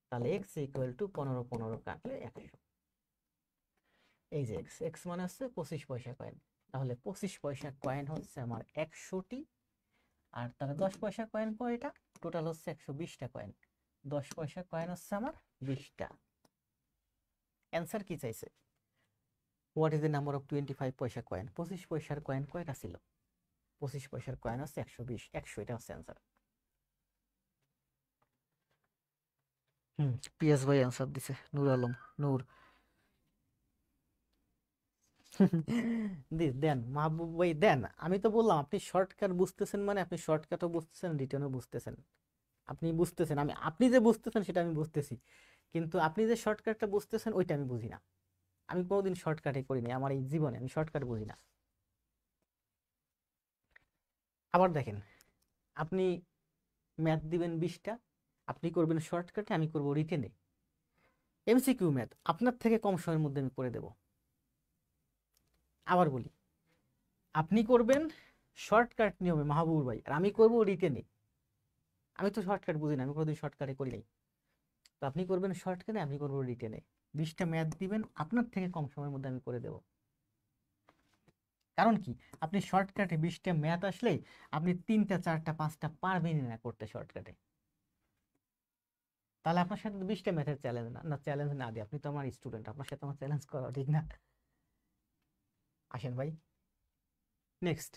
তাহলে x ইকুয়াল টু 15 15 কাটলে 100। এই যে x মানে হচ্ছে 25 পয়সা কয়েন, তাহলে 25 পয়সা কয়েন হচ্ছে আমার 100টি। আর তাহলে 10 পয়সা কয়েন কয়টা, টোটাল হচ্ছে 120টা কয়েন, 10 পয়সা কয়েন হচ্ছে আমার 20টা। অ্যান্সার কি চাইছে, what is the number of 25 পয়সা কয়েন? 25 পয়সার কয়েন কয়টা ছিল? 25 পয়সার কয়েন হচ্ছে 120, 100, এটা হচ্ছে অ্যান্সার। পিএস ভাই অ্যান্সার দিছে, নূর আলম, নূর। দেন মাহবুব ভাই দেন, আমি তো বললাম আপনি শর্টকাট বুঝতেছেন, মানে আপনি শর্টকাটও বুঝতেছেন, রিটার্নও বুঝতেছেন, আপনি বুঝতেছেন, আপনি যে বুঝতেছেন সেটা আমি বুঝতেছি, কিন্তু আপনি যে শর্টকাটটা বুঝতেছেন ওইটা আমি বুঝি না। আমি কোনোদিন শর্টকাটে করিনি আমার এই জীবনে, আমি শর্টকাট বুঝি না। আবার দেখেন, আপনি ম্যাথ দিবেন 20টা, আপনি করবেন শর্টকাটে, আমি করব রিটেনে। এমসিকিউ ম্যাথ আপনার থেকে কম সময়ের মধ্যে আমি করে দেব। আবার বলি, আপনি করবেন শর্টকাট নিয়মে মাহবুব ভাই, আর আমি করব রিটেনে। আমি তো শর্টকাট বুঝি না, আমি কোনোদিন শর্টকাটে করি নাই। তো আপনি করবেন শর্টকাটে, আমি করব রিটেনে। 20টা ম্যাথ দিবেন, আপনার থেকে কম সময়ের মধ্যে আমি করে দেব। কারণ কি, আপনি শর্টকাটে 20টা ম্যাথ আসলে আপনি 3টা 4টা 5টা পারবেনই না করতে শর্টকাটে। তাহলে আপনার সাথে 20টা ম্যাথের চ্যালেঞ্জ না চ্যালেঞ্জ না দিই, আপনি তো আমার স্টুডেন্ট, আপনার সাথে আমার চ্যালেঞ্জ করা ঠিক না। আসেন ভাই, নেক্সট।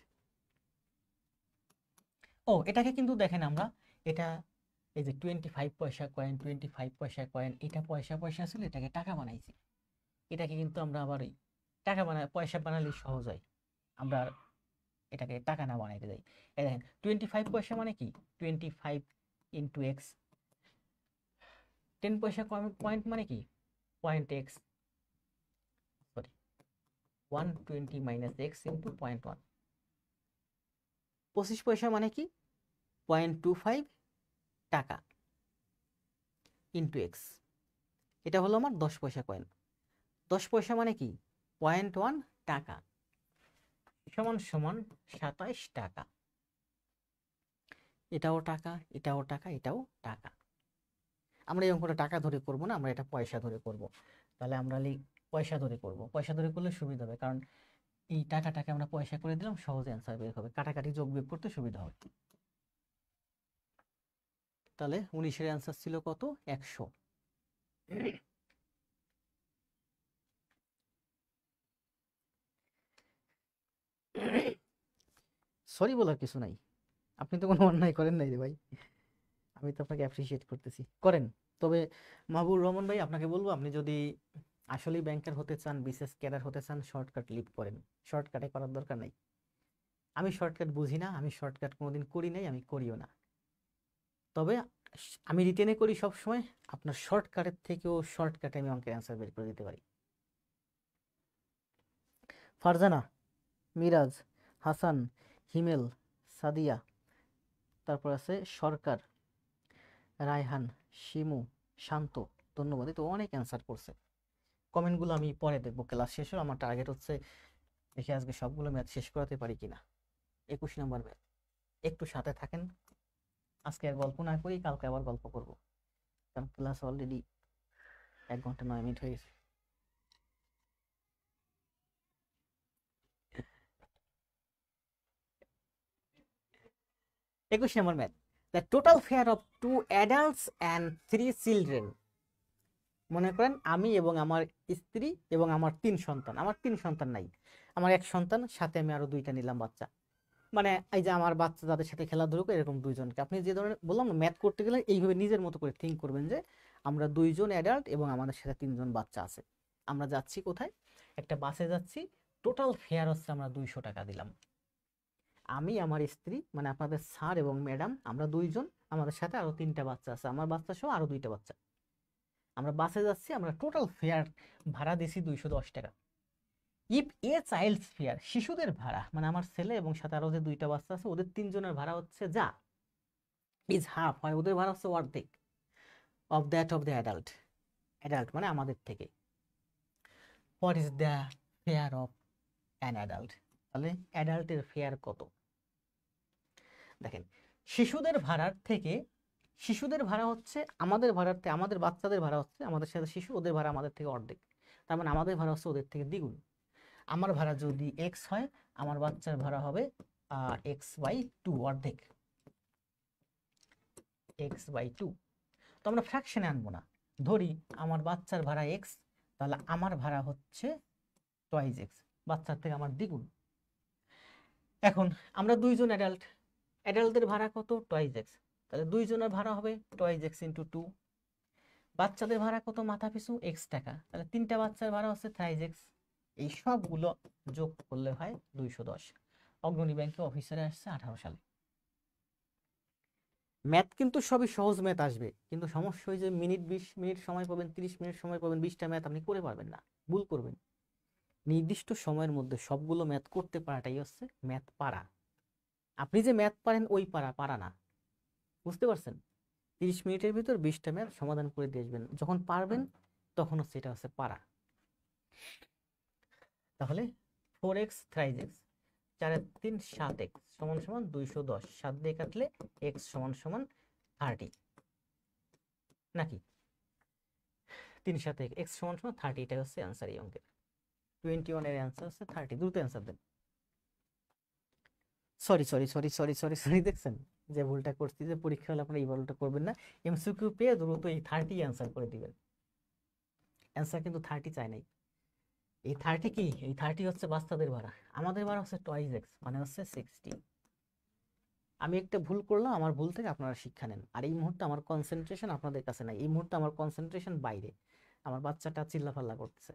ও এটাকে কিন্তু দেখেন আমরা, এটা এই যে 25 পয়সা কয়েন, 25 পয়সা কয়েন, এটা পয়সা পয়সা ছিল, এটাকে টাকা বানাইছি। এটাকে কিন্তু আমরা আবার টাকা বানাই, পয়সা বানালে সহজ হয়, আমরা এটাকে টাকা না বানাইতে যাই। এই দেখেন 25 পয়সা মানে কি, 25 ইন্টু এক্স। 10 পয়সা পয়েন্ট মানে কি, point x, sorry 120 minus x into 0.1। 25 পয়সা মানে কি, 0.25 টাকা ইন্টু এক্স। এটা হলো আমার 10 পয়সা কয়েন। 10 পয়সা মানে কি, 0.1 টাকা, সমান সমান 27 টাকা। এটাও টাকা, এটাও টাকা, এটাও টাকা। আমরা এই অঙ্কটা টাকা ধরে করব না, আমরা এটা পয়সা ধরে করব। তাহলে আমরা পয়সা ধরে করব, পয়সা ধরে করলে সুবিধা হবে, কারণ এই টাকাটাকে আমরা পয়সা করে দিলাম, সহজে অ্যান্সার বের হবে, কাটাকাটি যোগ বিয়োগ করতে সুবিধা হবে। তাহলে 19-এর অ্যান্সার ছিল কত, 100। সরি বলার কিছু নাই, আপনি তো কোনো অন্যায় করেন নাই রে ভাই, আমি তো আপনাকে অ্যাপ্রিসিয়েট করতেছি, করেন। তবে মাহবুব রহমান ভাই, আপনাকে বলবো, আপনি যদি আসলেই ব্যাংকার হতে চান, বিশেষ ক্যাডার হতে চান, শর্টকাট লিভ করেন, শর্টকাটে করার দরকার নাই। আমি শর্টকাট বুঝি না, আমি শর্টকাট কোনোদিন করি নাই, আমি করিও না। তবে আমি রিটেনে করি সব সময়, আপনার শর্টকাটের থেকেও শর্টকাটে আমি অঙ্কের অ্যান্সার বের করে দিতে পারি। ফারজানা, মিরাজ, হাসান, হিমেল, সাদিয়া, তারপর আছে সরকার, রায়হান, শিমু, শান্ত। ধন্যবাদ। এই তো অনেক অ্যান্সার করছে। কমেন্টগুলো আমি পরে দেখবো ক্লাস শেষ হলে। আমার টার্গেট হচ্ছে দেখি আজকে সবগুলো ম্যাথ শেষ করাতে পারি কিনা। 21 নম্বর ম্যাথ, একটু সাথে থাকেন। আজকে আর গল্প না করি, কালকে আবার গল্প করব, কারণ ক্লাস অলরেডি 1 ঘন্টা 9 মিনিট হয়ে গেছে। 21 নম্বর math, the total fare of 2 adults and 3 children। মনে করেন আমি এবং আমার স্ত্রী এবং আমার 3 সন্তান। আমার 3 সন্তান নাই, আমার 1 সন্তান, সাথে আমি আরো 2টা নিলাম বাচ্চা। মানে এই যে আমার বাচ্চা যাদের সাথে খেলাধুলো করে এরকম 2জনকে। আপনি যে ধরনের বললাম না, ম্যাথ করতে গেলে এইভাবে নিজের মতো করে থিঙ্ক করবেন যে আমরা 2জন অ্যাডাল্ট এবং আমাদের সাথে 3জন বাচ্চা আছে। আমরা যাচ্ছি কোথায়? একটা বাসে যাচ্ছি। টোটাল ফেয়ার হচ্ছে আমরা 200 টাকা দিলাম। আমি, আমার স্ত্রী, মানে আপনাদের স্যার এবং ম্যাডাম, আমরা 2জন, আমাদের সাথে আরো 3টা বাচ্চা আছে, আমার বাচ্চা সহ আরো 2টা বাচ্চা। আমরা বাসে যাচ্ছি, আমরা টোটাল ফেয়ার ভাড়া দিছি 210 টাকা। ইফ এ চাইল্ডস ফেয়ার, শিশুদের ভাড়া, মানে আমার ছেলে এবং সাথে আরো যে 2টা বাচ্চা আছে ওদের 3জনের ভাড়া হচ্ছে যা ইজ হাফ, হয় ওদের ভাড়া হচ্ছে অর্ধেক of that of the adult. Adult মানে আমাদের থেকে। What is the fair of an adult? তাহলে অ্যাডাল্টের ফেয়ার কত? দেখেন, শিশুদের ভাড়ার থেকে, শিশুদের ভাড়া হচ্ছে আমাদের ভাড়ার থেকে, আমাদের বাচ্চাদের ভাড়া হচ্ছে আমাদের সাথে শিশু, ওদের ভাড়া আমাদের থেকে অর্ধেক। তার মানে আমাদের ভাড়া হচ্ছে ওদের থেকে দ্বিগুণ। আমার ভাড়া যদি এক্স হয়, আমার বাচ্চার ভাড়া হবে x/2, অর্ধেক, x/2। তো আমরা ফ্র্যাকশনে আনবো না, ধরি আমার বাচ্চার ভাড়া এক্স, তাহলে আমার ভাড়া হচ্ছে টুয়াইস এক্স, বাচ্চার থেকে আমার দ্বিগুণ। এখন আমরা 2জন অ্যাডাল্ট, অ্যাডাল্টদের ভাড়া কত? টুয়াইস এক্স, তাহলে 2জনের ভাড়া হবে টুয়াইস এক্স ইন্টু 2। বাচ্চাদের ভাড়া কত মাথা পিছু? x টাকা, তাহলে 3টা বাচ্চার ভাড়া হচ্ছে থ্রাইস এক্স। এই সবগুলো যোগ করলে হয় 210। অগ্রণী ব্যাংকে অফিসারে আসছে 18 সালে। ম্যাথ কিন্তু সবই সহজ ম্যাথ আসবে, কিন্তু সমস্যা হয় যে মিনিট 20 মিনিট সময় পাবেন, 30 মিনিট সময় পাবেন, 20টা ম্যাথ আপনি করে পারবেন না, ভুল করবেন। নির্দিষ্ট সময়ের মধ্যে সবগুলো ম্যাথ করতে পারাটাই হচ্ছে ম্যাথ পারা। আপনি যে ম্যাথ পারেন ওই পারা পারা না, বুঝতে পারছেন? 30 মিনিটের ভিতর 20টা ম্যাথ সমাধান করে দিয়ে আসবেন, যখন পারবেন তখন হচ্ছে এটা হচ্ছে পারা। তাহলে 4x থ্রাইস এক্স, 4 3 7x সমান সমান 210, 7 দিয়ে কাটলে x সমান সমান 30, নাকি 3 7 x সমান সমান 30। এটা হচ্ছে অ্যান্সার এই অঙ্কের। 21 এর অ্যান্সার হচ্ছে 30। দ্রুত অ্যান্সার দেন। Sorry sorry sorry sorry sorry sorry, দেখছেন যে ভুলটা করছি, যে পরীক্ষা হলে আপনারা এই ভুলটা করবেন না। এমসিকিউ পেয়ে দ্রুত এই 30 অ্যান্সার করে দিবেন। অ্যান্সার কিন্তু 30 চাই নাই। এই 30 কি? এই 30 হচ্ছে বাচ্চাদের ভাড়া, আমাদের ভাড়া হচ্ছে টুয়াইস এক্স, মানে হচ্ছে 60। আমি একটা ভুল করলাম, আমার ভুল থেকে আপনারা শিক্ষা নেন। আর এই মুহূর্তে আমার কনসেন্ট্রেশন আপনাদের কাছে নাই, এই মুহূর্তে আমার কনসেন্ট্রেশন বাইরে। আমার বাচ্চাটা চিল্লাফাল্লা করতেছে,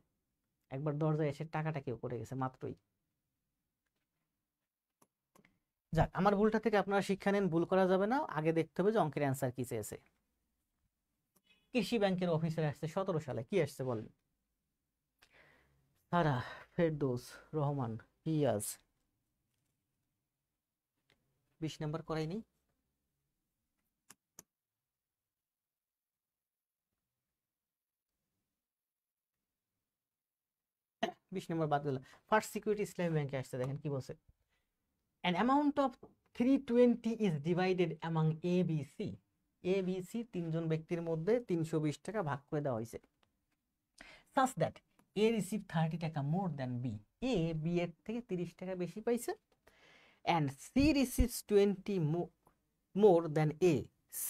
একবার দরজায় এসে টাকাটা কেউ করে গেছে মাত্রই। যাক, আমার ভুলটা থেকে আপনারা শিক্ষা নেন, ভুল করা যাবে না। আগে দেখতে হবে যে অঙ্কের অ্যান্সার কি চেয়েছে। কৃষি ব্যাংকের অফিসার আসছে 17 সালে, কি আসছে বলেন? সারা, ফেরদৌস, রহমান, পিয়াজ। 20 নম্বর করাইনি। 20 নম্বর বাদ গেল। ফার্স্ট সিকিউরিটি ইসলামী ব্যাংকে আসছে, দেখেন কি বলছে। An amount of 320 is divided among A, B, C. A, B, C 3জন ব্যক্তির মধ্যে 320 টাকা ভাগ করে দেওয়া হয়েছে। Such that A received 30 টাকা more than B. A B এর থেকে 30 টাকা বেশি পাইছে। And C receives 20 more than A. C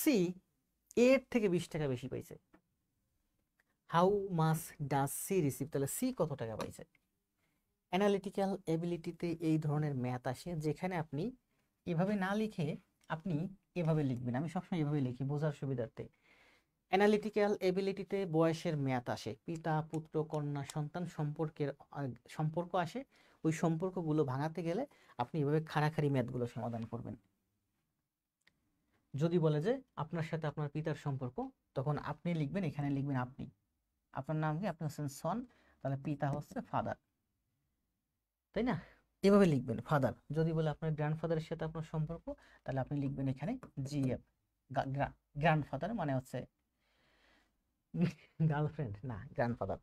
A এর থেকে 20 টাকা বেশি পাইছে। How much does C receive? তাহলে C কত টাকা পাইছে? অ্যানালিটিক্যাল এবিলিটিতে এই ধরনের ম্যাথ আসে, যেখানে আপনি এভাবে না লিখে আপনি এভাবে লিখবেন। আমি সবসময় এভাবে লিখি বোঝার সুবিধার্থে। অ্যানালিটিক্যাল এবিলিটিতে বয়সের ম্যাথ আসে, পিতা পুত্র কন্যা সন্তান সম্পর্কের সম্পর্ক আসে। ওই সম্পর্কগুলো ভাঙাতে গেলে আপনি এভাবে খাড়াখাড়ি ম্যাথগুলো সমাধান করবেন। যদি বলে যে আপনার সাথে আপনার পিতার সম্পর্ক, তখন আপনি লিখবেন, এখানে লিখবেন আপনি, আপনার নাম কি? আপনি হচ্ছেন সন, তাহলে পিতা হচ্ছে ফাদার, তাই না? এভাবে লিখবেন ফাদার। যদি বলে আপনার গ্র্যান্ডফাদারের সাথে আপনার সম্পর্ক, তাহলে আপনি লিখবেন এখানে জিএফ। গ্র্যান্ডফাদার মানে হচ্ছে গার্লফ্রেন্ড না, গ্র্যান্ডফাদার।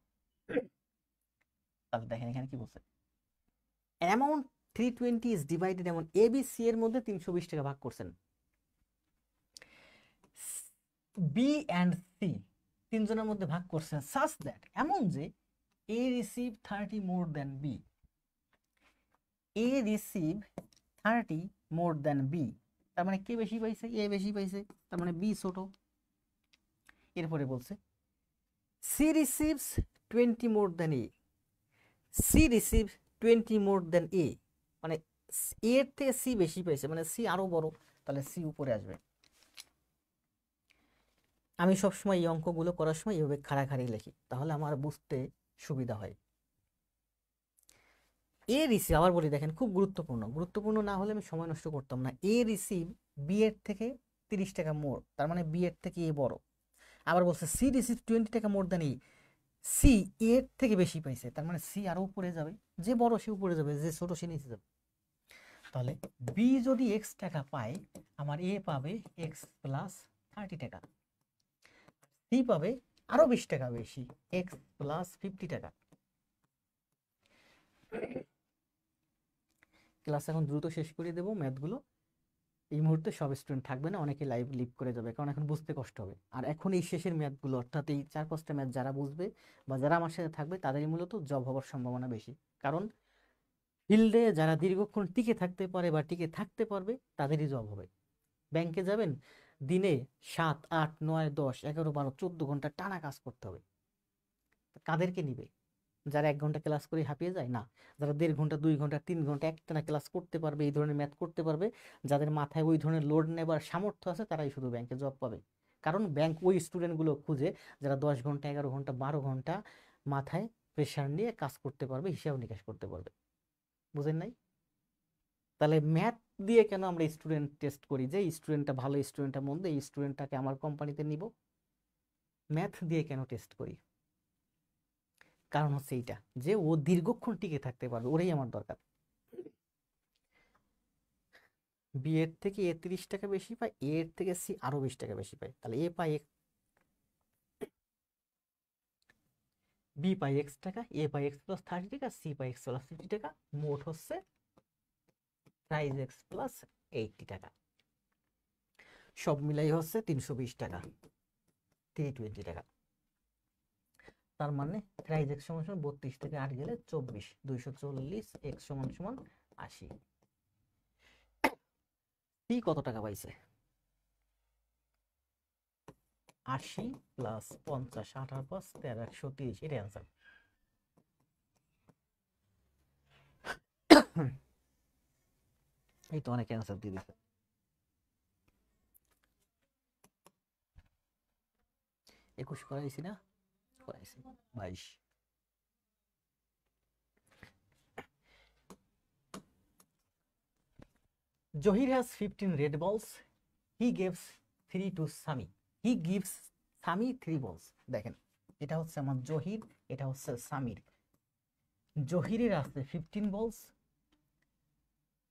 তাহলে দেখেন এখানে কি বলছে, অ্যামাউন্ট 320 ইজ ডিভাইডেড, এমন এ বি সি এর মধ্যে 320 টাকা ভাগ করছেন। বি অ্যান্ড সি তিনজনের মধ্যে ভাগ করছেন সাচ দ্যাট, এমন যে A receive 30 more than B. A receive 30 more than B, তার মানে কে বেশি পাইছে? এ বেশি পাইছে, তার মানে বি ছোট। এরপরে বলছে C receives 20 more than a, C receives 20 more than a, মানে এর থেকে সি বেশি পাইছে, মানে সি আরো বড়, তাহলে সি উপরে আসবে। আমি সবসময় এই অঙ্কগুলো করার সময় এইভাবে খাড়াখাড়ি লিখি, তাহলে আমার বুঝতে সুবিধা হয়। এ রিসিভ, আবার বলি দেখেন খুব গুরুত্বপূর্ণ, গুরুত্বপূর্ণ না হলে আমি সময় নষ্ট করতাম না। এ রিসিভ বি এর থেকে 30 টাকা মোর, তার মানে বি এর থেকে এ বড়। আবার বলছে সি রিসিভ 20 টাকা মোর দ্যান এ, সি এর থেকে বেশি পাইছে, তার মানে সি আরো উপরে যাবে, যে বড় সে উপরে যাবে, যে ছোট সে নিচে যাবে। তাহলে বি যদি এক্স টাকা পায়, আমার এ পাবে এক্স প্লাস 30 টাকা, সি পাবে আরো 20 টাকা বেশি, এক্স প্লাস 50 টাকা। ক্লাস এখন দ্রুত শেষ করে দেবো, ম্যাথগুলো এই মুহূর্তে সব স্টুডেন্ট থাকবে না, অনেকে লাইভ লিভ করে যাবে, কারণ এখন বুঝতে কষ্ট হবে। আর এখন এই শেষের ম্যাথগুলো, অর্থাৎ এই 4-5টা ম্যাথ যারা বুঝবে বা যারা আমার সাথে থাকবে, তাদেরই মূলত জব হওয়ার সম্ভাবনা বেশি। কারণ ফিল্ডে যারা দীর্ঘক্ষণ টিকে থাকতে পারে বা টিকে থাকতে পারবে, তাদেরই জব হবে। ব্যাংকে যাবেন, দিনে 7, 8, 9, 10, 11, 12, 14 ঘন্টা টানা কাজ করতে হবে, কাদেরকে নিবে? যারা 1 ঘন্টা ক্লাস করে হাঁপিয়ে যায় না, যারা 1.5 ঘন্টা, 2 ঘন্টা, 3 ঘন্টা একটানা ক্লাস করতে পারবে, এই ধরনের ম্যাথ করতে পারবে, যাদের মাথায় ওই ধরনের লোড নেবার সামর্থ্য আছে, তারাই শুধু ব্যাংকে জব পাবে। কারণ ব্যাংক ওই স্টুডেন্টগুলো খুঁজে যারা 10 ঘন্টা, 11 ঘন্টা, 12 ঘন্টা মাথায় প্রেশার নিয়ে কাজ করতে পারবে, হিসাব নিকাশ করতে পারবে। বুঝেন নাই? তাহলে ম্যাথ দিয়ে কেন আমরা স্টুডেন্ট টেস্ট করি, যে স্টুডেন্টটা ভালো, স্টুডেন্টটা মন্দ, এই স্টুডেন্টটাকে আমার কোম্পানিতে নিব, ম্যাথ দিয়ে কেন টেস্ট করি? কারণ হচ্ছে এইটা, যে ও দীর্ঘক্ষণ টিকে থাকতে পারবে, ওরাই আমার দরকার। বি এর থেকে এ 30 টাকা বেশি পায়, এ এর থেকে সি আরো 20 টাকা বেশি পায়, তাহলে এ পায় বি পাই এক্স টাকা, এ পাই এক্স প্লাস 30 টাকা, সি পাই এক্স প্লাস 50 টাকা, মোট হচ্ছে প্রাইস এক্স প্লাস 80 টাকা। সব মিলাই হচ্ছে 320 টাকা, 320 টাকা। তার মানে প্রাইস এক্স সমান সমান 32 থেকে 8 গেলে 24, 240, এক্স সমান সমান 80। সি কত টাকা পাইছে? 80 প্লাস 50, 8 আর 5 13, 130, এটাই অ্যান্সার। এই তো অনেক অ্যান্সার দিয়ে দিচ্ছে। 21 করাইছি না? করাইছি। 22। Johir has 15 red balls. He gives 3 to Sami. He gives Sami 3 balls. দেখেন, এটা হচ্ছে আমার জহির, এটা হচ্ছে সামির। জহিরের আছে 15 বলস,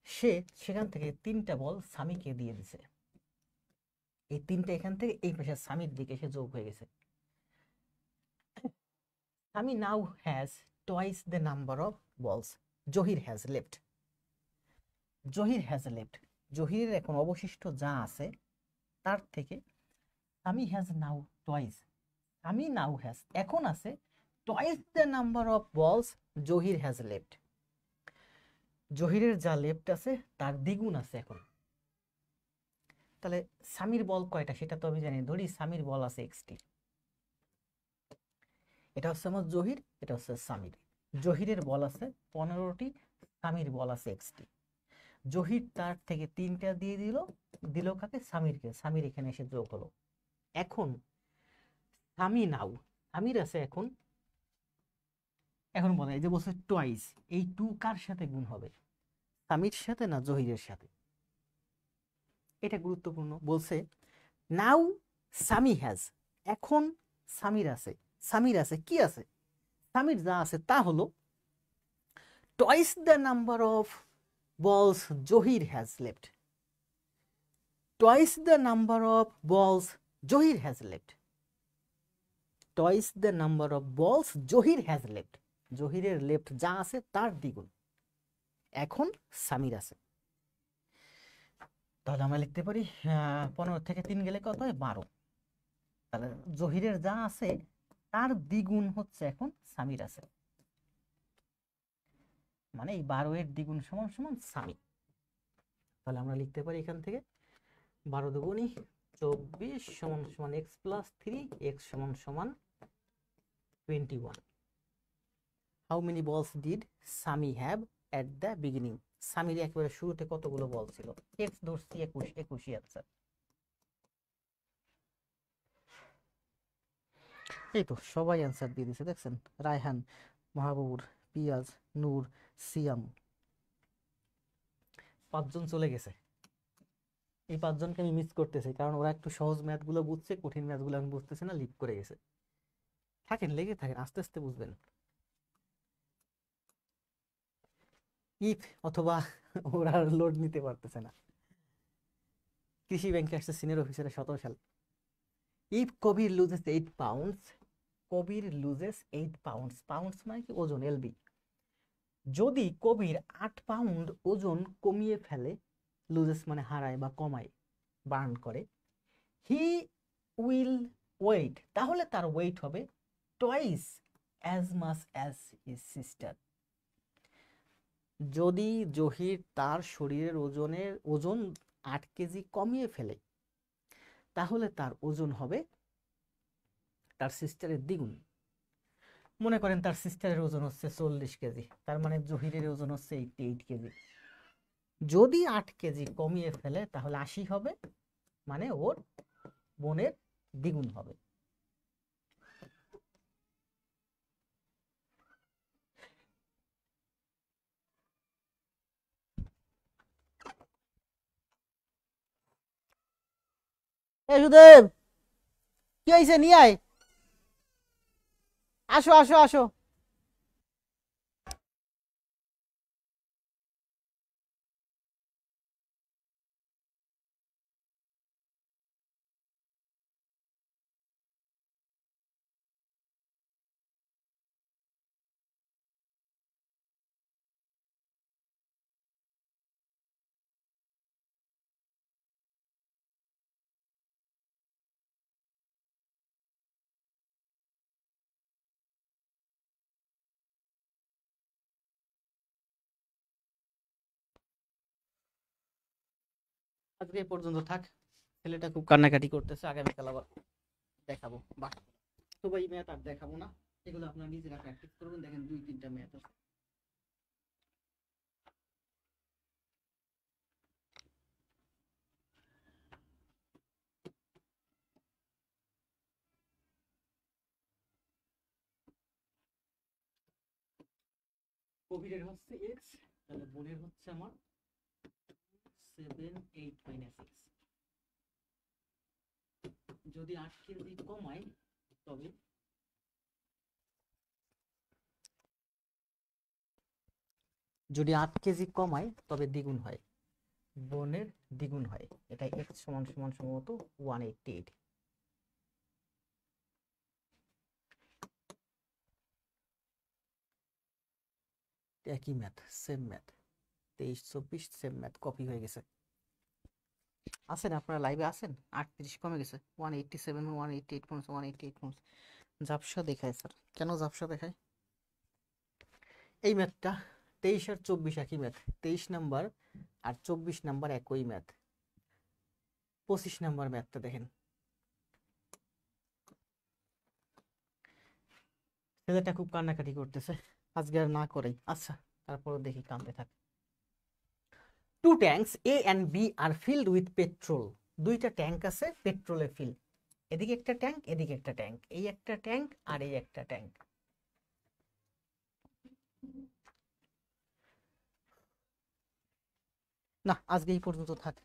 সে সেখান থেকে 3টা বল সামিকে দিয়ে দিছে। এই 3টা এখান থেকে এই পাশে সামির দিকে এসে যোগ হয়ে গেছে। Sami now has twice the number of balls Johir has left. Johir has left, জহিরের এখন অবশিষ্ট যা আছে তার থেকে Sami has now toys, Sami now has এখন আছে টয়েস দ্য নাম্বার অফ বলস জহির হ্যাজ লেফট। জহিরের যা লেফট আছে তার দ্বিগুণ আছে এখন। তাহলে সামির বল কয়টা সেটা তো আমি জানি, ধরি সামির বল আছে এক্সটি। এটা হচ্ছে আমার জহির, এটা হচ্ছে সামির। জহিরের বল আছে 15টি, সামির বল আছে এক্সটি। জহির তার থেকে 3টা দিয়ে দিল, দিল কাকে? সামিরকে। সামির এখানে এসে যোগ হলো। এখন সামি নাও, সামির আছে এখন, এখন বলে এই যে বলছে টুয়াইস, এই 2 কার সাথে গুণ হবে? সামির সাথে না জহিরের সাথে? এটা গুরুত্বপূর্ণ। বলছে নাও সামি হ্যাজ, এখন সামির আছে, সামির আছে কি আছে? সামির যা আছে তা হলো twice the number of balls Johir has left. Twice the number of balls Johir has left. Twice the number of balls Johir has left. জহিরের লেফট যা আছে তার দ্বিগুণ এখন সামির আছে। তাহলে আমরা লিখতে পারি 15 থেকে 3 গেলে কত হয় 12। তাহলে জহিরের যা আছে তার দ্বিগুণ হচ্ছে এখন সামির আছে, মানে এই 12 এর দ্বিগুণ সমান সমান সামি। তাহলে আমরা লিখতে পারি এখান থেকে 12 দুগুণী 24 সমান সমান x প্লাস 3 x সমান সমান 21। How many balls did Sami have at the beginning? Samir একেবারে শুরুতে কতগুলো বল ছিল? x ধরছি 21, 21ই আনসার। এই তো সবাই অ্যান্সার দিয়ে দিয়েছে, দেখছেন? রায়হান, মাহবুব, পিয়াজ, নূর, সিয়াম, 5 জন চলে গেছে। এই 5 জনকে আমি মিস করতেছি, কারণ ওরা একটু সহজ ম্যাথগুলো বুঝছে, কঠিন ম্যাথগুলো আমি বুঝতেছি না, লিপ করে গেছে। থাকেন, লেগে থাকেন, আস্তে আস্তে বুঝবেন। ইফ অথবা ওরা লোড নিতে পারতেছে না। কৃষি ব্যাংকে আসছে সিনিয়র অফিসারের 17 সাল। If Kabir loses 8 pounds, Kabir loses 8 pounds, pounds মানে কি ওজন, এলবি। যদি কবির 8 পাউন্ড ওজন কমিয়ে ফেলে, লুজেস মানে হারায় বা কমায়, বার্ন করে, হি উইল ওয়েট, তাহলে তার ওয়েট হবে twice as much as his sister. যদি জহির তার শরীরের ওজন 8 কেজি কমিয়ে ফেলে, তাহলে তার ওজন হবে তার সিস্টারের দ্বিগুণ। মনে করেন তার সিস্টারের ওজন হচ্ছে 40 কেজি, তার মানে জহিরের ওজন হচ্ছে 88 কেজি। যদি 8 কেজি কমিয়ে ফেলে তাহলে 80 হবে, মানে ওর বোনের দ্বিগুণ হবে। এই সুদেব, কি হয়েছে? নিয়ে আয়, আসো আসো আসো। আজকে এ পর্যন্ত থাক, ছেলেটা খুব কান্নাকাটি করতেছে, আগামীকাল আবার দেখাবো। বাহ, তো ভাই ম্যাথ আর দেখাবো না, এগুলো আপনারা নিজেরা প্র্যাকটিস করবেন। দেখেন 2-3টা ম্যাথ আছে। কবিরের হচ্ছে x, তাহলে বোনের হচ্ছে আমার 7, 8 - 6। যদি 8 কেজি কমাই তবে দ্বিগুণ হয়, বোনের দ্বিগুণ হয়। এটা x সমান সমান সম্ভবত 188। একই math, same math, 23-24 same math, copy হয়ে গেছে। আছেন আপনারা লাইভে আছেন? 38 কমে গেছে, 187, 188 কমছে, 188 কমছে। ঝাপসা দেখায় স্যার, কেন ঝাপসা দেখায়? এই ম্যাথটা 23 আর 24 একই ম্যাথ, 23 নাম্বার আর 24 নাম্বার একই ম্যাথ। 25 নাম্বার ম্যাথটা দেখেন, ছেলেটা খুব কান্নাকাটি করতেছে, আজকে আর না করেই আচ্ছা, তারপরও দেখি কাঁদতে থাকে। 2 ট্যাঙ্কস A and B আর ফিল্ড উইথ পেট্রোল। 2টা ট্যাঙ্ক আছে, পেট্রোলে ফিল। এদিকে একটা ট্যাঙ্ক, এদিকে একটা ট্যাঙ্ক, এই একটা ট্যাঙ্ক আর এই একটা ট্যাঙ্ক। না, আজকে এই পর্যন্ত থাক।